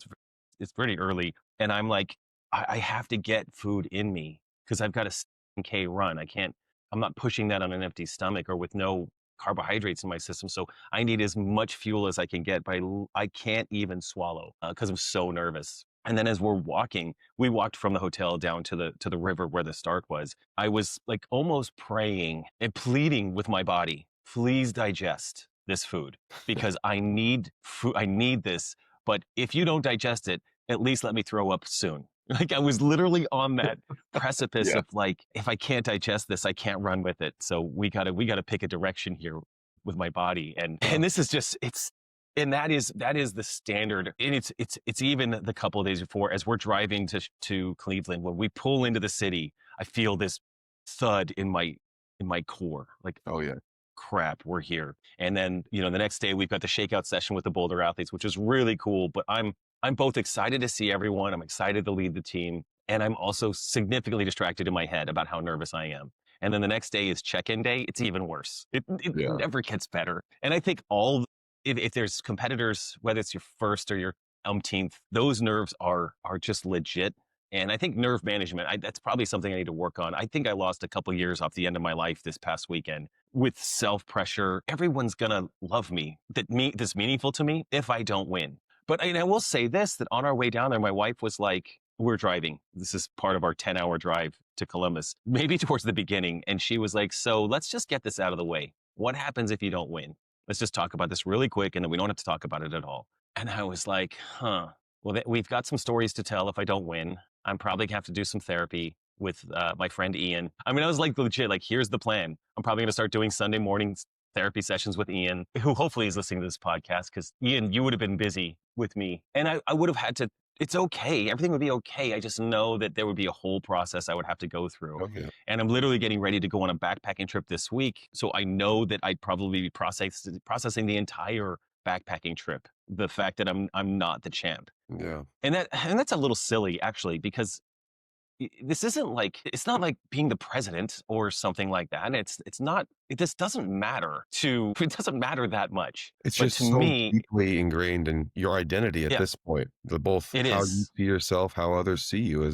it's pretty early. And I'm like, I have to get food in me because I've got a 7K run. I'm not pushing that on an empty stomach or with no carbohydrates in my system. So I need as much fuel as I can get, but I can't even swallow because I'm so nervous. And then as we're walking, we walked from the hotel down to the river where the start was. I was like almost praying and pleading with my body, please digest this food because I need food. I need this. But if you don't digest it, at least let me throw up soon. Like I was literally on that precipice of like, if I can't digest this, I can't run with it. So we gotta pick a direction here with my body. And this is just, And that is the standard. And it's even the couple of days before, as we're driving to Cleveland, when we pull into the city, I feel this thud in my core. Like, Oh yeah. crap, we're here. And then, the next day we've got the shakeout session with the Boulder athletes, which is really cool. But I'm both excited to see everyone. I'm excited to lead the team. And I'm also significantly distracted in my head about how nervous I am. And then the next day is check-in day. It's even worse. It Yeah. never gets better. And I think if there's competitors, whether it's your first or your umpteenth, those nerves are just legit. And I think nerve management, that's probably something I need to work on. I think I lost a couple years off the end of my life this past weekend with self-pressure. Everyone's going to love me, that's meaningful to me if I don't win. But I will say this, that on our way down there, my wife was like, we're driving. This is part of our 10-hour drive to Columbus, maybe towards the beginning. And she was like, so let's just get this out of the way. What happens if you don't win? Let's just talk about this really quick, and then we don't have to talk about it at all. And I was like, well, we've got some stories to tell if I don't win. I'm probably gonna have to do some therapy with my friend Ian. I mean, I was like, legit, like, here's the plan. I'm probably gonna start doing Sunday mornings therapy sessions with Ian, who hopefully is listening to this podcast, because Ian, you would have been busy with me. And I would have had to, it's okay. Everything would be okay. I just know that there would be a whole process I would have to go through. Oh yeah. And I'm literally getting ready to go on a backpacking trip this week. So I know that I'd probably be processing the entire backpacking trip. The fact that I'm not the champ. Yeah. And that's a little silly, actually, because this isn't like, it's not like being the president or something like that. This doesn't matter it doesn't matter that much. It's But just to so me, deeply ingrained in your identity at yeah, this point. Both it how you is. see yourself, how others see you,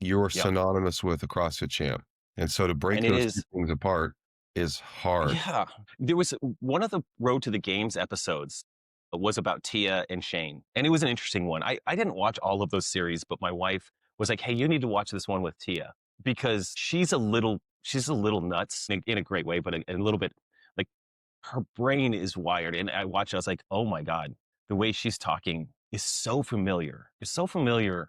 you're Yep. synonymous with a CrossFit champ. And so to break And it those two is. things apart is hard. Yeah. There was one of the Road to the Games episodes was about Tia and Shane. And it was an interesting one. I didn't watch all of those series, but my wife was like, hey, you need to watch this one with Tia, because she's a little nuts in a great way, but a little bit like, her brain is wired. And I watched it, I was like, oh my God, the way she's talking is so familiar. It's so familiar.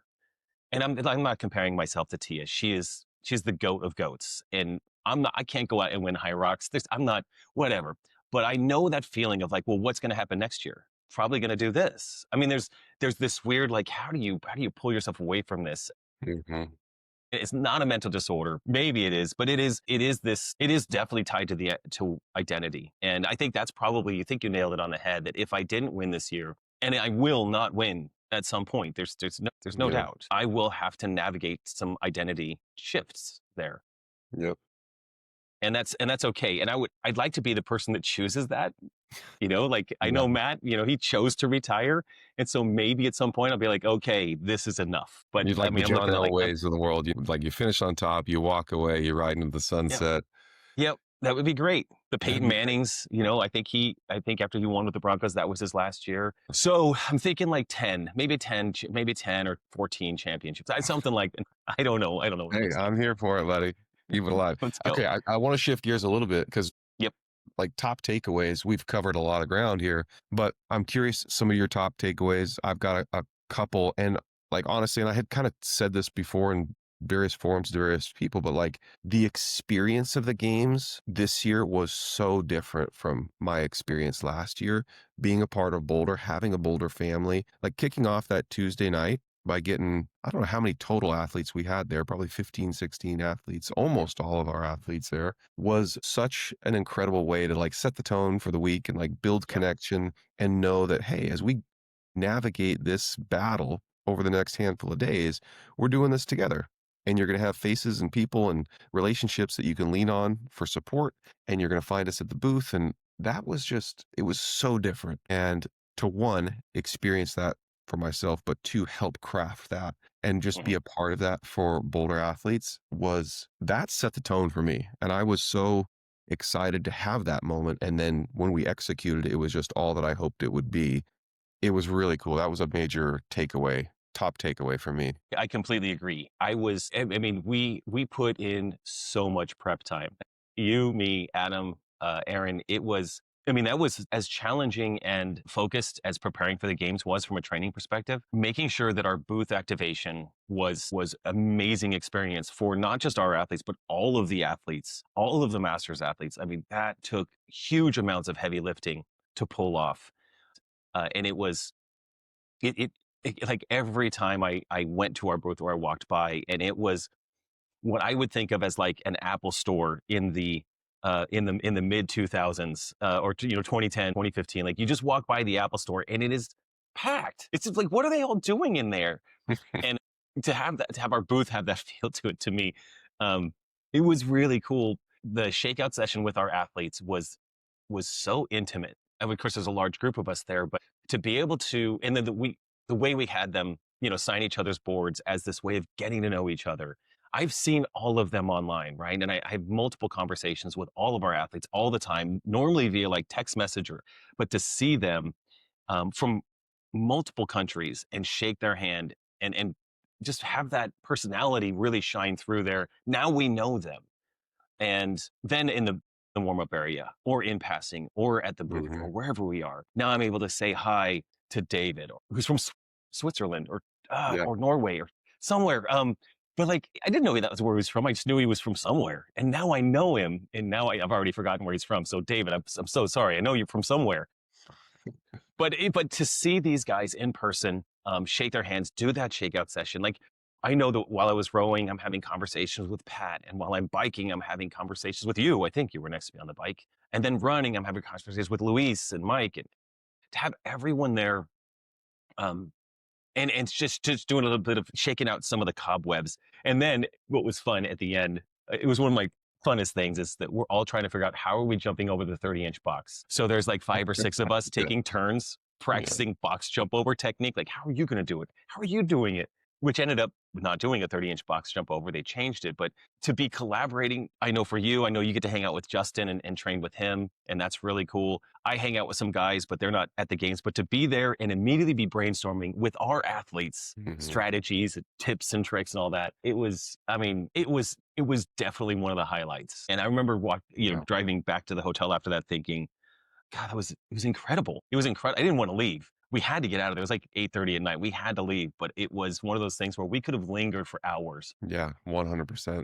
And I'm not comparing myself to Tia. She's the goat of goats. And I can't go out and win High Rocks. I'm not, whatever. But I know that feeling of like, well, what's going to happen next year? Probably going to do this. I mean, there's this weird, like, how do you pull yourself away from this? Hmm. It's not a mental disorder. Maybe it is, but it is definitely tied to identity. And I think that's probably, you think you nailed it on the head, that if I didn't win this year, and I will not win at some point, there's no Yeah. doubt, I will have to navigate some identity shifts there. Yep. And that's okay. And I'd like to be the person that chooses that. Like, I Yeah. know Matt, he chose to retire. And so maybe at some point I'll be like, okay, this is enough. But You'd like I mean, the I'm John looking at Elways of the world. You finish on top, you walk away, you ride into the sunset. yep, that would be great. The That'd Peyton be great. Mannings, I think after he won with the Broncos, that was his last year. So I'm thinking like 10 or 14 championships. Something like, I don't know. What it Hey, is. I'm here for it, buddy. Keep it alive. Let's go. Okay, I want to shift gears a little bit because, Yep. like, top takeaways, we've covered a lot of ground here, but I'm curious some of your top takeaways. I've got a couple, and like, honestly, and I had kind of said this before in various forums to various people, but like, the experience of the games this year was so different from my experience last year. Being a part of Boulder, having a Boulder family, like kicking off that Tuesday night by getting, I don't know how many total athletes we had there, probably 15, 16 athletes, almost all of our athletes there, was such an incredible way to like set the tone for the week and like build Yep. connection and know that, hey, as we navigate this battle over the next handful of days, we're doing this together. And you're going to have faces and people and relationships that you can lean on for support. And you're going to find us at the booth. And that was just, it was so different. And to one, experience that for myself, but to help craft that and just be a part of that for Boulder athletes, that set the tone for me. And I was so excited to have that moment. And then when we executed, it was just all that I hoped it would be. It was really cool. That was a major takeaway, top takeaway for me. I completely agree. I mean, we put in so much prep time. You, me, Adam, Aaron, that was as challenging and focused as preparing for the games was from a training perspective. Making sure that our booth activation was amazing experience for not just our athletes, but all of the athletes, all of the Masters athletes. I mean, that took huge amounts of heavy lifting to pull off. And it was, like every time I went to our booth or I walked by, and it was what I would think of as like an Apple store in the mid 2000s, or 2010, 2015. Like you just walk by the Apple store and it is packed. It's just like, what are they all doing in there? And to have our booth have that feel to it, to me, it was really cool. The shakeout session with our athletes was so intimate. And of course, there's a large group of us there, but to be able to, and then the way we had them, sign each other's boards as this way of getting to know each other. I've seen all of them online, right? And I have multiple conversations with all of our athletes all the time, normally via like text messenger, but to see them from multiple countries and shake their hand and just have that personality really shine through there. Now we know them. And then in the warm-up area or in passing or at the booth or wherever we are, now I'm able to say hi to David, who's from Switzerland or Norway or somewhere. But like, I didn't know that was where he was from. I just knew he was from somewhere. And now I know him. And now I've already forgotten where he's from. So David, I'm so sorry. I know you're from somewhere. But to see these guys in person, shake their hands, do that shakeout session. Like, I know that while I was rowing, I'm having conversations with Pat. And while I'm biking, I'm having conversations with you. I think you were next to me on the bike. And then running, I'm having conversations with Luis and Mike. And to have everyone there, and it's just doing a little bit of shaking out some of the cobwebs. And then what was fun at the end, it was one of my funnest things, is that we're all trying to figure out how are we jumping over the 30-inch box. So there's like 5 or 6 of us taking turns practicing box jump over technique. Like, how are you going to do it? How are you doing it? Which ended up not doing a 30-inch box jump over. They changed it. But to be collaborating, I know for you, I know you get to hang out with Justin and train with him. And that's really cool. I hang out with some guys, but they're not at the games. But to be there and immediately be brainstorming with our athletes, strategies, tips and tricks and all that. It was definitely one of the highlights. And I remember driving back to the hotel after that thinking, God, it was incredible. It was incredible. I didn't want to leave. We had to get out of there. It was like 8:30 at night. We had to leave, but it was one of those things where we could have lingered for hours. Yeah, 100%.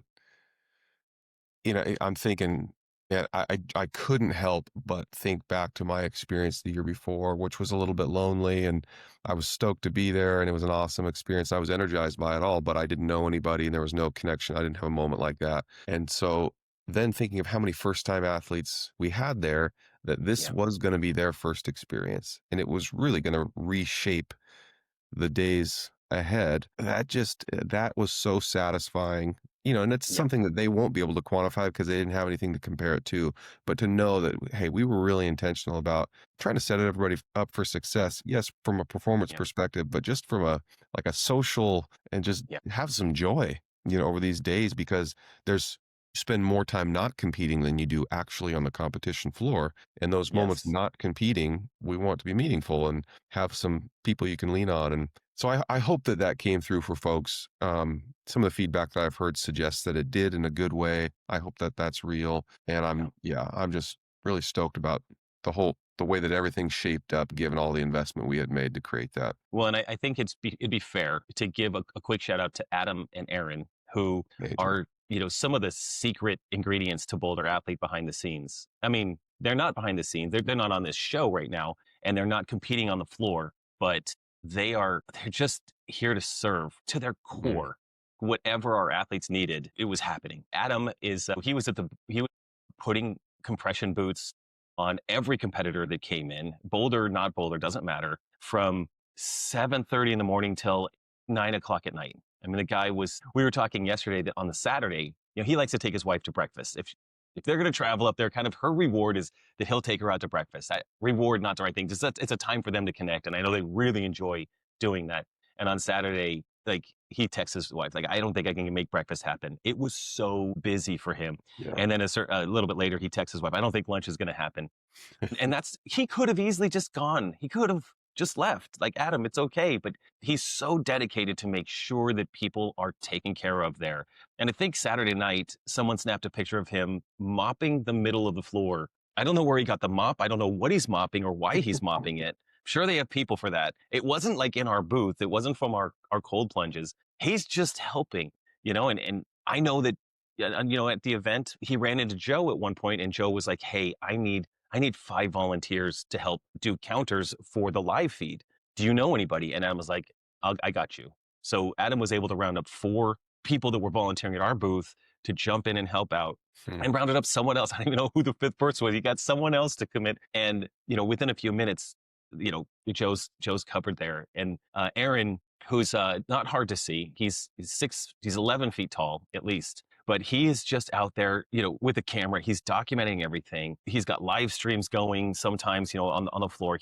I'm thinking, yeah, I couldn't help but think back to my experience the year before, which was a little bit lonely, and I was stoked to be there, and it was an awesome experience. I was energized by it all, but I didn't know anybody, and there was no connection. I didn't have a moment like that. And so then thinking of how many first-time athletes we had there, that this was going to be their first experience, and it was really going to reshape the days ahead. That was so satisfying, and it's something that they won't be able to quantify because they didn't have anything to compare it to. But to know that, hey, we were really intentional about trying to set everybody up for success. Yes, from a performance perspective, but just from a social, and just have some joy, over these days, because you spend more time not competing than you do actually on the competition floor. And those moments not competing, we want to be meaningful and have some people you can lean on. And so I hope that came through for folks. Some of the feedback that I've heard suggests that it did in a good way. I hope that that's real. And I'm just really stoked about the way that everything shaped up, given all the investment we had made to create that. Well, and I think it'd be fair to give a quick shout out to Adam and Aaron, who are some of the secret ingredients to Boulder Athlete behind the scenes. I mean, they're not behind the scenes. They're not on this show right now, and they're not competing on the floor, but they're just here to serve to their core. Whatever our athletes needed, it was happening. Adam he was putting compression boots on every competitor that came in, Boulder, not Boulder, doesn't matter, from 7:30 in the morning till 9 o'clock at night. I mean, the guy we were talking yesterday that on the Saturday, he likes to take his wife to breakfast. If they're going to travel up there, kind of her reward is that he'll take her out to breakfast. Reward, not the right thing. Just it's a time for them to connect. And I know they really enjoy doing that. And on Saturday, like, he texts his wife, like, I don't think I can make breakfast happen. It was so busy for him. Yeah. And then a little bit later, he texts his wife, I don't think lunch is going to happen. And he could have easily just gone. He could have just left. Like, Adam, it's okay. But he's so dedicated to make sure that people are taken care of there. And I think Saturday night, someone snapped a picture of him mopping the middle of the floor. I don't know where he got the mop. I don't know what he's mopping or why he's mopping it. Sure, they have people for that. It wasn't like in our booth. It wasn't from our cold plunges. He's just helping, and I know that, at the event, he ran into Joe at one point, and Joe was like, hey, I need I need 5 volunteers to help do counters for the live feed. Do you know anybody? And Adam was like, I got you. So Adam was able to round up 4 people that were volunteering at our booth to jump in and help out, and rounded up someone else. I don't even know who the 5th person was. He got someone else to commit. And, within a few minutes, Joe's covered there. And Aaron, who's not hard to see, he's 11 feet tall at least. But he is just out there, with a camera. He's documenting everything. He's got live streams going sometimes, on the floor.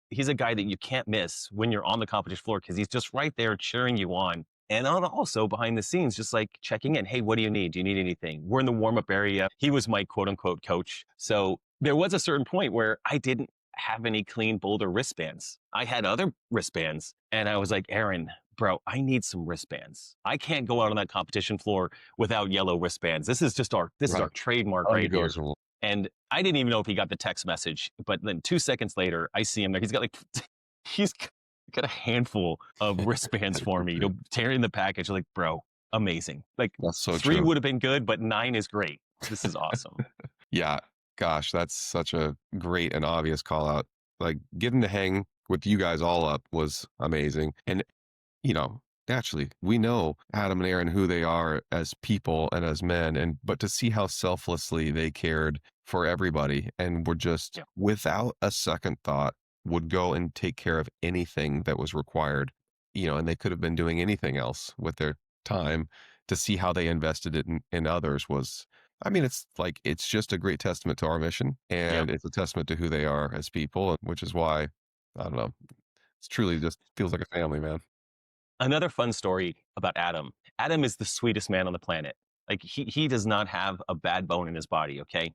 He's a guy that you can't miss when you're on the competition floor, because he's just right there cheering you on. And also behind the scenes, just like checking in. Hey, what do you need? Do you need anything? We're in the warm-up area. He was my quote unquote coach. So there was a certain point where I didn't have any clean boulder wristbands. I had other wristbands, and I was like, Aaron, bro, I need some wristbands. I can't go out on that competition floor without yellow wristbands. This is just our trademark right here. And I didn't even know if he got the text message, but then 2 seconds later, I see him there. He's got a handful of writbands for me, tearing the package. Like, bro, amazing. Like, that's so 3 true. would have been good, but 9 is great. This is awesome. Yeah, gosh, that's such a great and obvious call out. Like, getting to hang with you guys all up was amazing. And, naturally, we know Adam and Aaron, who they are as people and as men, but to see how selflessly they cared for everybody and were just without a second thought would go and take care of anything that was required, and they could have been doing anything else with their time. To see how they invested it in others was, it's just a great testament to our mission, and it's a testament to who they are as people, which is why, I don't know, it's truly just feels like a family, man. Another fun story about Adam. Adam is the sweetest man on the planet. Like, he does not have a bad bone in his body, okay?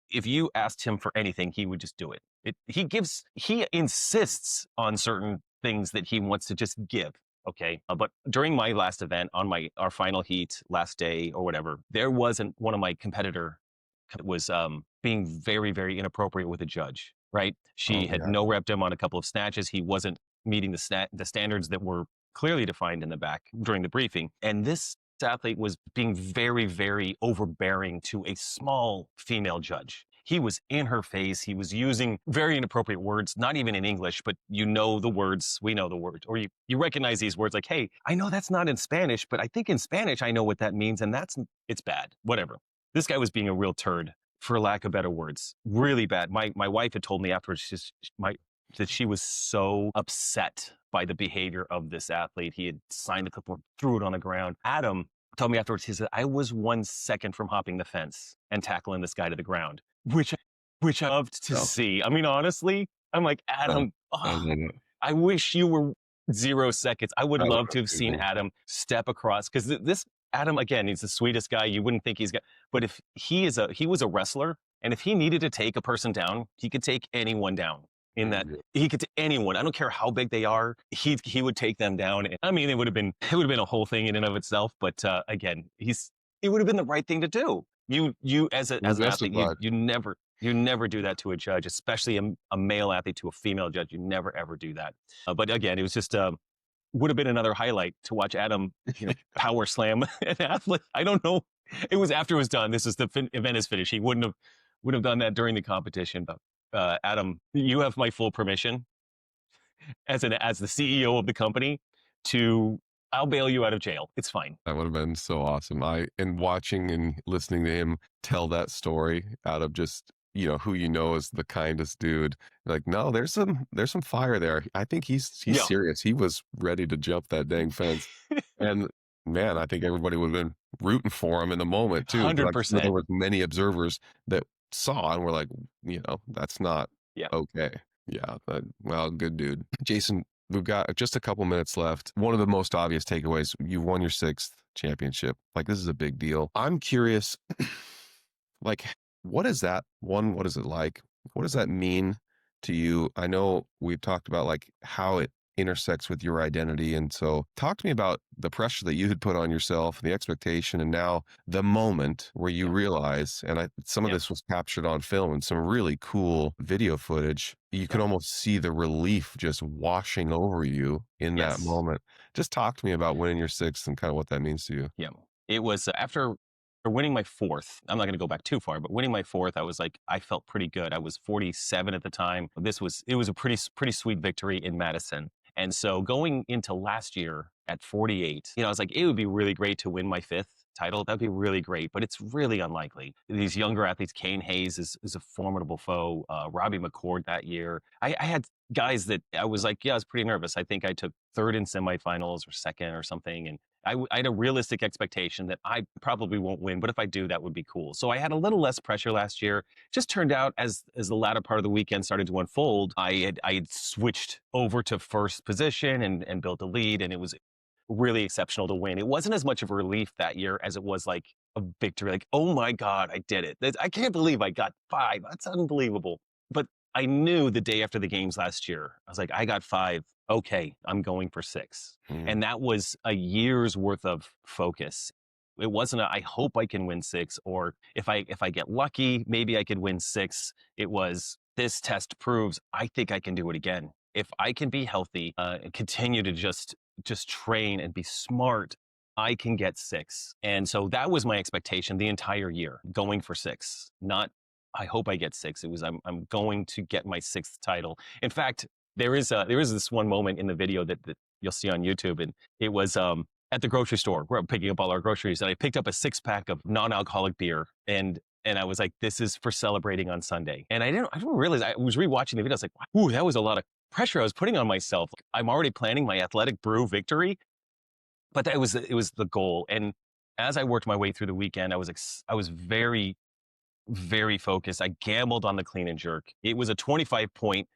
If you asked him for anything, he would just do it. He insists on certain things that he wants to just give, okay? But during my last event, on our final heat, last day or whatever, there wasn't one of my competitor was being very, very inappropriate with a judge, right? She had no repped him on a couple of snatches. He wasn't meeting the standards that were clearly defined in the back during the briefing. And this athlete was being very, very overbearing to a small female judge. He was in her face. He was using very inappropriate words, not even in English, but the words, we know the words, or you recognize these words like, hey, I know that's not in Spanish, but I think in Spanish I know what that means, and it's bad, whatever. This guy was being a real turd, for lack of better words, really bad. My wife had told me afterwards that she was so upset by the behavior of this athlete. He had signed the clipboard, threw it on the ground. Adam told me afterwards, he said, I was 1 second from hopping the fence and tackling this guy to the ground, which I loved to see. I mean, honestly, I'm like, Adam, I wish you were 0 seconds. I would love to have seen Adam step across, because this Adam, again, he's the sweetest guy. You wouldn't think but if he was a wrestler, and if he needed to take a person down, he could take anyone down. In that he could, anyone, I don't care how big they are, he would take them down. I mean, it would have been a whole thing in and of itself. But again, it would have been the right thing to do. You as an athlete, you never do that to a judge, especially a male athlete to a female judge. You never ever do that. But again, it was just would have been another highlight to watch Adam power slam an athlete. I don't know. It was after it was done. This is the event is finished. He wouldn't have done that during the competition, but. Adam, you have my full permission as the CEO of the company I'll bail you out of jail. It's fine. That would have been so awesome. And watching and listening to him tell that story out of just, who is the kindest dude. Like, no, there's some fire there. I think he's serious. He was ready to jump that dang fence. And man, I think everybody would have been rooting for him in the moment too. 100%. There were many observers that saw and were like, that's not okay. Yeah. Well, good dude. Jason, we've got just a couple minutes left. One of the most obvious takeaways, you won your 6th championship. Like, this is a big deal. I'm curious, like, what is that? What is it like? What does that mean to you? I know we've talked about like how it intersects with your identity. And so talk to me about the pressure that you had put on yourself, the expectation, and now the moment where you realize, and some of this was captured on film and some really cool video footage. You can almost see the relief just washing over you in that moment. Just talk to me about winning your 6th and kind of what that means to you. Yeah. It was after winning my fourth. I'm not going to go back too far, but winning my fourth, I was like, I felt pretty good. I was 47 at the time. It was a pretty sweet victory in Madison. And so going into last year at 48, I was like, it would be really great to win my fifth title. That'd be really great, but it's really unlikely. These younger athletes, Kane Hayes is a formidable foe. Robbie McCord that year. I had guys that I was like, yeah, I was pretty nervous. I think I took third in semifinals or second or something. And I had a realistic expectation that I probably won't win, but if I do, that would be cool. So I had a little less pressure last year. Just turned out as the latter part of the weekend started to unfold, I had switched over to first position and built a lead, and it was really exceptional to win. It wasn't as much of a relief that year as it was like a victory. Like, oh my God, I did it. I can't believe I got 5. That's unbelievable. But I knew the day after the games last year, I was like, I got 5. Okay, I'm going for 6. And that was a year's worth of focus. It wasn't I hope I can win 6, or if I get lucky, maybe I could win 6. It was, this test proves I think I can do it again. If I can be healthy and continue to just train and be smart, I can get 6. And so that was my expectation the entire year, going for 6. Not, I hope I get 6. It was, I'm going to get my 6th title. In fact, there is this one moment in the video that you'll see on YouTube, and it was at the grocery store where I'm picking up all our groceries, and I picked up a 6-pack of non-alcoholic beer, and I was like, this is for celebrating on Sunday. And I didn't realize, I was rewatching the video. I was like, ooh, that was a lot of pressure I was putting on myself. I'm already planning my athletic brew victory, but it was the goal. And as I worked my way through the weekend, I was very, very focused. I gambled on the clean and jerk. It was a 25-point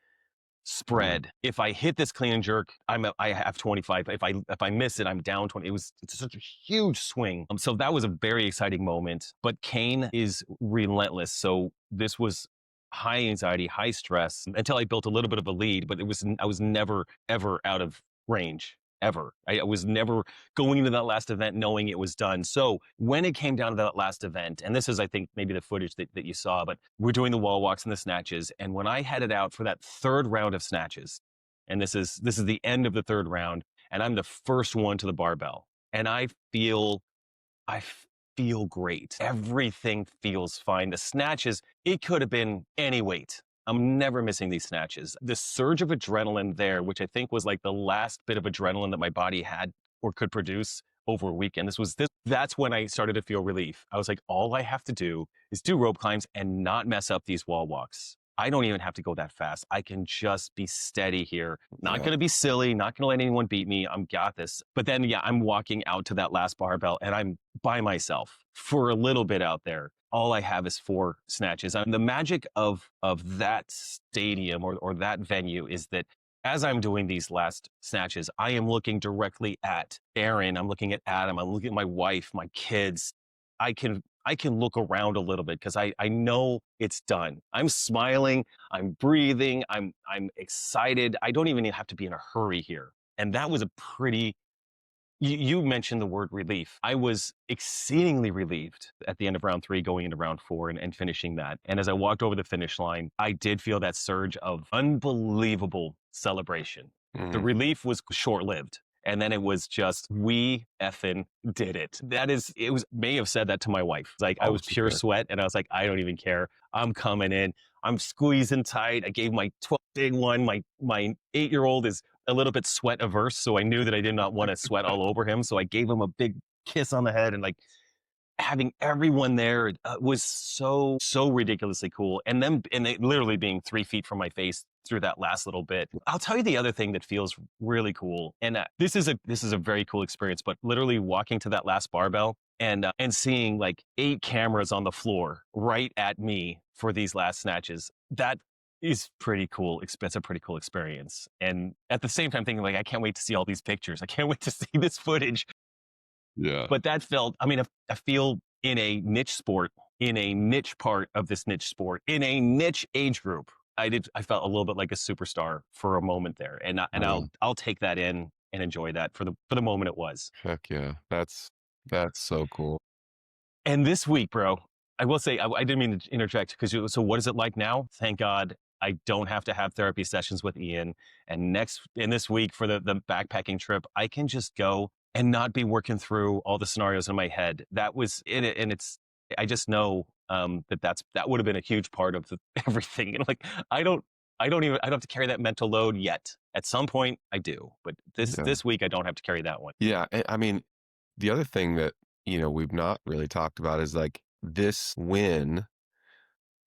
spread. If I hit this clean and jerk, I have 25. If I miss it, I'm down 20. It's such a huge swing. So that was a very exciting moment. But Kane is relentless. So this was high anxiety, high stress until I built a little bit of a lead. But I was never ever out of range. Ever. I was never going into that last event knowing it was done. So when it came down to that last event, and this is, I think, maybe the footage that you saw, but we're doing the wall walks and the snatches. And when I headed out for that third round of snatches, and this is the end of the third round, and I'm the first one to the barbell, and I feel great. Everything feels fine. The snatches, it could have been any weight. I'm never missing these snatches. The surge of adrenaline there, which I think was like the last bit of adrenaline that my body had or could produce over a weekend. That's when I started to feel relief. I was like, all I have to do is do rope climbs and not mess up these wall walks. I don't even have to go that fast. I can just be steady here. Not going to be silly. Not going to let anyone beat me. I'm got this. But then, yeah, I'm walking out to that last barbell and I'm by myself for a little bit out there. All I have is 4 snatches. And the magic of that stadium or that venue is that as I'm doing these last snatches, I am looking directly at Aaron. I'm looking at Adam. I'm looking at my wife, my kids. I can look around a little bit because I know it's done. I'm smiling. I'm breathing. I'm excited. I don't even have to be in a hurry here. And that was a pretty... You mentioned the word relief. I was exceedingly relieved at the end of round 3, going into round 4 and finishing that. And as I walked over the finish line, I did feel that surge of unbelievable celebration. The relief was short-lived. And then it was just, we effing did it. May have said that to my wife. Like, I was pure sweat, and I was like, I don't even care. I'm coming in. I'm squeezing tight. I gave my 12 big one. My 8-year-old is a little bit sweat averse, so I knew that I did not want to sweat all over him. So I gave him a big kiss on the head, and like having everyone there was so ridiculously cool. And they literally being 3 feet from my face through that last little bit. I'll tell you the other thing that feels really cool, and this is a very cool experience. But literally walking to that last barbell and seeing like 8 cameras on the floor right at me for these last snatches, that is pretty cool. It's a pretty cool experience. And at the same time thinking like, I can't wait to see all these pictures. I can't wait to see this footage. Yeah. But that felt, I feel in a niche sport, in a niche part of this niche sport, in a niche age group, I felt a little bit like a superstar for a moment there. And I'll take that in and enjoy that for the moment it was. Heck yeah. That's so cool. And this week, bro, I will say, I didn't mean to interject, because so what is it like now? Thank God I don't have to have therapy sessions with Ian. And this week for the backpacking trip, I can just go and not be working through all the scenarios in my head. That was in it. And I just know that would have been a huge part of everything. And like, I don't have to carry that mental load yet. At some point I do, but this week I don't have to carry that one. Yeah. I mean, the other thing that, we've not really talked about is like this win,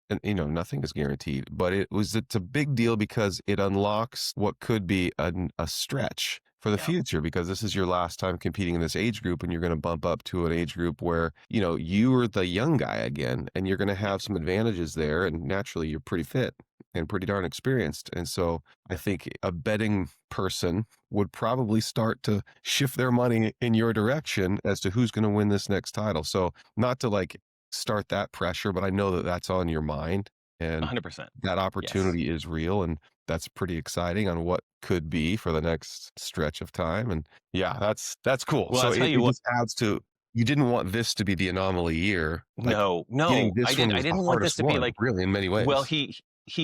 and nothing is guaranteed, but it's a big deal because it unlocks what could be a stretch for the future, because this is your last time competing in this age group, and you're going to bump up to an age group where, you are the young guy again, and you're going to have some advantages there. And naturally you're pretty fit and pretty darn experienced. And so I think a betting person would probably start to shift their money in your direction as to who's going to win this next title. So not to like start that pressure, but I know that that's on your mind, and 100%. that opportunity is real, and that's pretty exciting on what could be for the next stretch of time. And yeah, that's cool. Well, So I'll tell you it what. just adds to, you didn't want this to be the anomaly year. Like, No, getting this I one was didn't the want this hardest to be one, like, really, in many ways. well, he's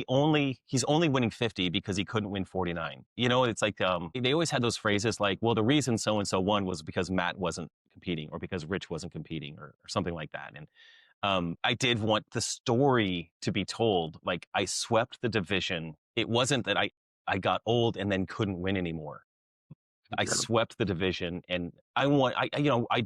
only winning 50 because he couldn't win 49. It's like, they always had those phrases like, well, the reason so and so won was because Matt wasn't competing, or because Rich wasn't competing, or something like that. And I did want the story to be told. Like, I swept the division. It wasn't that I got old and then couldn't win anymore. I swept the division, and I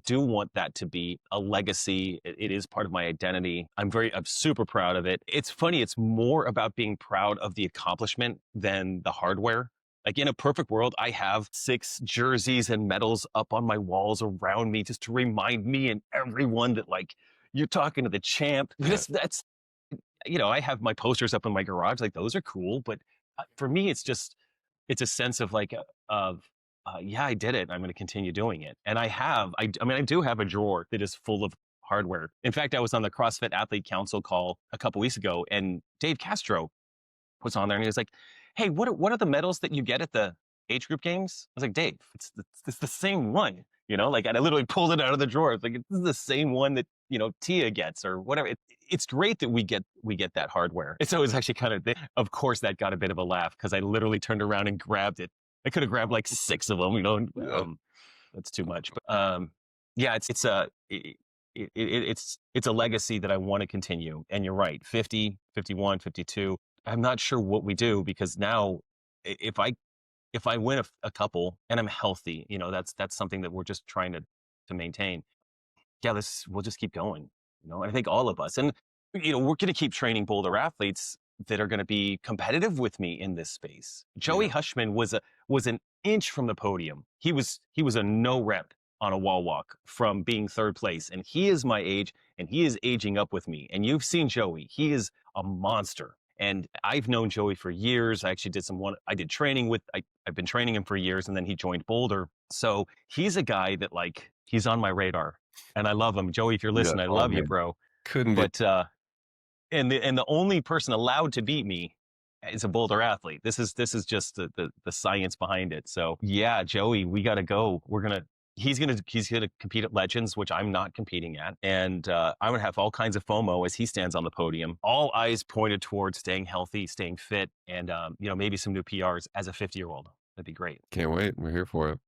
do want that to be a legacy. It is part of my identity. I'm super proud of it. It's funny. It's more about being proud of the accomplishment than the hardware. Like, in a perfect world, I have 6 jerseys and medals up on my walls around me just to remind me and everyone that, like, you're talking to the champ. That's I have my posters up in my garage. Like, those are cool. But for me, it's a sense of like, yeah, I did it. I'm going to continue doing it. And I do have a drawer that is full of hardware. In fact, I was on the CrossFit Athlete Council call a couple weeks ago, and Dave Castro was on there, and he was like, hey, what are the medals that you get at the Age Group Games? I was like, Dave, it's the same one, like, and I literally pulled it out of the drawer. It's like, this is the same one that, Tia gets, or whatever. It's great that we get that hardware. So it was actually of course that got a bit of a laugh, because I literally turned around and grabbed it. I could have grabbed like 6 of them, and, that's too much. But yeah, it's a legacy that I want to continue. And you're right, 50, 51, 52. I'm not sure what we do, because now if I win a couple and I'm healthy, that's something that we're just trying to maintain. Yeah, we'll just keep going, and I think all of us, and we're going to keep training Boulder athletes that are going to be competitive with me in this space. Joey Hushman was an inch from the podium. He was a no rep on a wall walk from being 3rd place, and he is my age, and he is aging up with me. And you've seen Joey; he is a monster. And I've known Joey for years. I actually I did training with. I've been training him for years, and then he joined Boulder. So he's a guy that, like, he's on my radar, and I love him. Joey, if you're listening, I love you, bro. And the only person allowed to beat me is a Boulder athlete. This is just the science behind it. So yeah, Joey, we got to go. He's gonna compete at Legends, which I'm not competing at, and I'm gonna have all kinds of FOMO as he stands on the podium. All eyes pointed towards staying healthy, staying fit, and maybe some new PRs as a 50-year-old. That'd be great. Can't wait. We're here for it.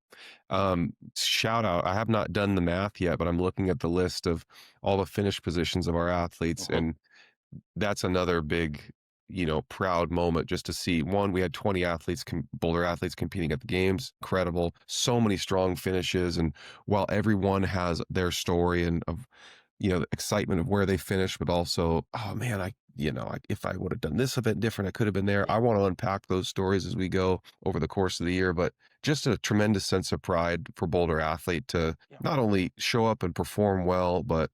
Shout out. I have not done the math yet, but I'm looking at the list of all the finish positions of our athletes, and that's another big, proud moment, just to see. One, we had 20 Boulder athletes competing at the games. Incredible. So many strong finishes. And while everyone has their story and of, the excitement of where they finished, but also, oh man, if I would have done this event different, I could have been there. I want to unpack those stories as we go over the course of the year, but just a tremendous sense of pride for Boulder athlete to not only show up and perform well, but,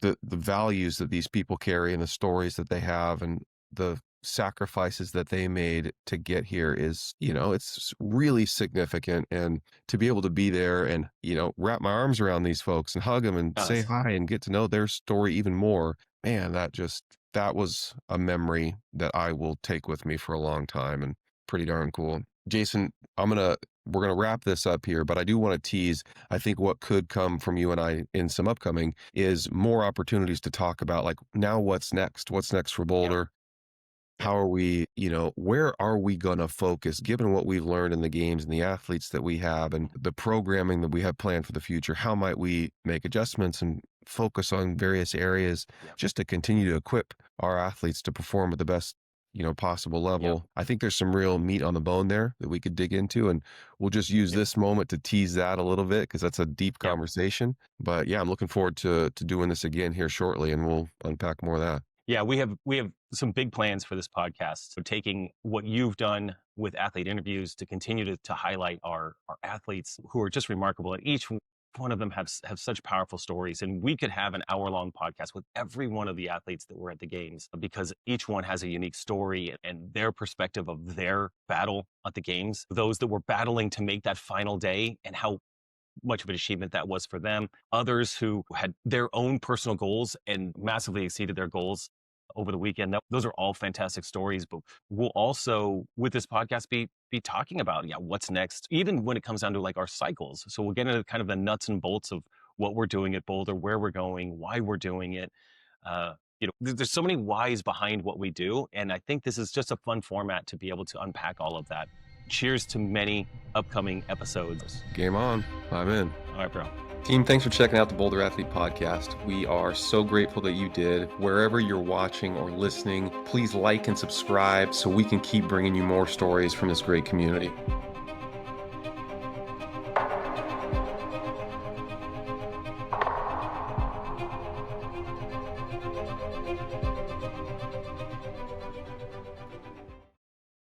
the values that these people carry and the stories that they have and the sacrifices that they made to get here is, it's really significant. And to be able to be there and, wrap my arms around these folks and hug them and say hi and get to know their story even more, man, that was a memory that I will take with me for a long time, and pretty darn cool. Jason, we're going to wrap this up here, but I do want to tease, I think what could come from you and I in some upcoming is more opportunities to talk about, like, now what's next for Boulder. how are we, where are we going to focus given what we've learned in the games and the athletes that we have and the programming that we have planned for the future? How might we make adjustments and focus on various areas just to continue to equip our athletes to perform at the best, possible level? I think there's some real meat on the bone there that we could dig into, and we'll just use this moment to tease that a little bit because that's a deep conversation. But yeah, I'm looking forward to doing this again here shortly, and we'll unpack more of that. Yeah, we have some big plans for this podcast. So taking what you've done with athlete interviews to continue to highlight our athletes who are just remarkable. And each one of them have such powerful stories. And we could have an hour-long podcast with every one of the athletes that were at the games because each one has a unique story and their perspective of their battle at the games. Those that were battling to make that final day and how much of an achievement that was for them. Others who had their own personal goals and massively exceeded their goals over the weekend. Those are all fantastic stories, but we'll also, with this podcast, be talking about, what's next, even when it comes down to like our cycles. So we'll get into kind of the nuts and bolts of what we're doing at Boulder, where we're going, why we're doing it. There's so many whys behind what we do. And I think this is just a fun format to be able to unpack all of that. Cheers to many upcoming episodes. Game on. I'm in. All right, bro. Team, thanks for checking out the Boulder Athlete Podcast. We are so grateful that you did. Wherever you're watching or listening, please like and subscribe so we can keep bringing you more stories from this great community.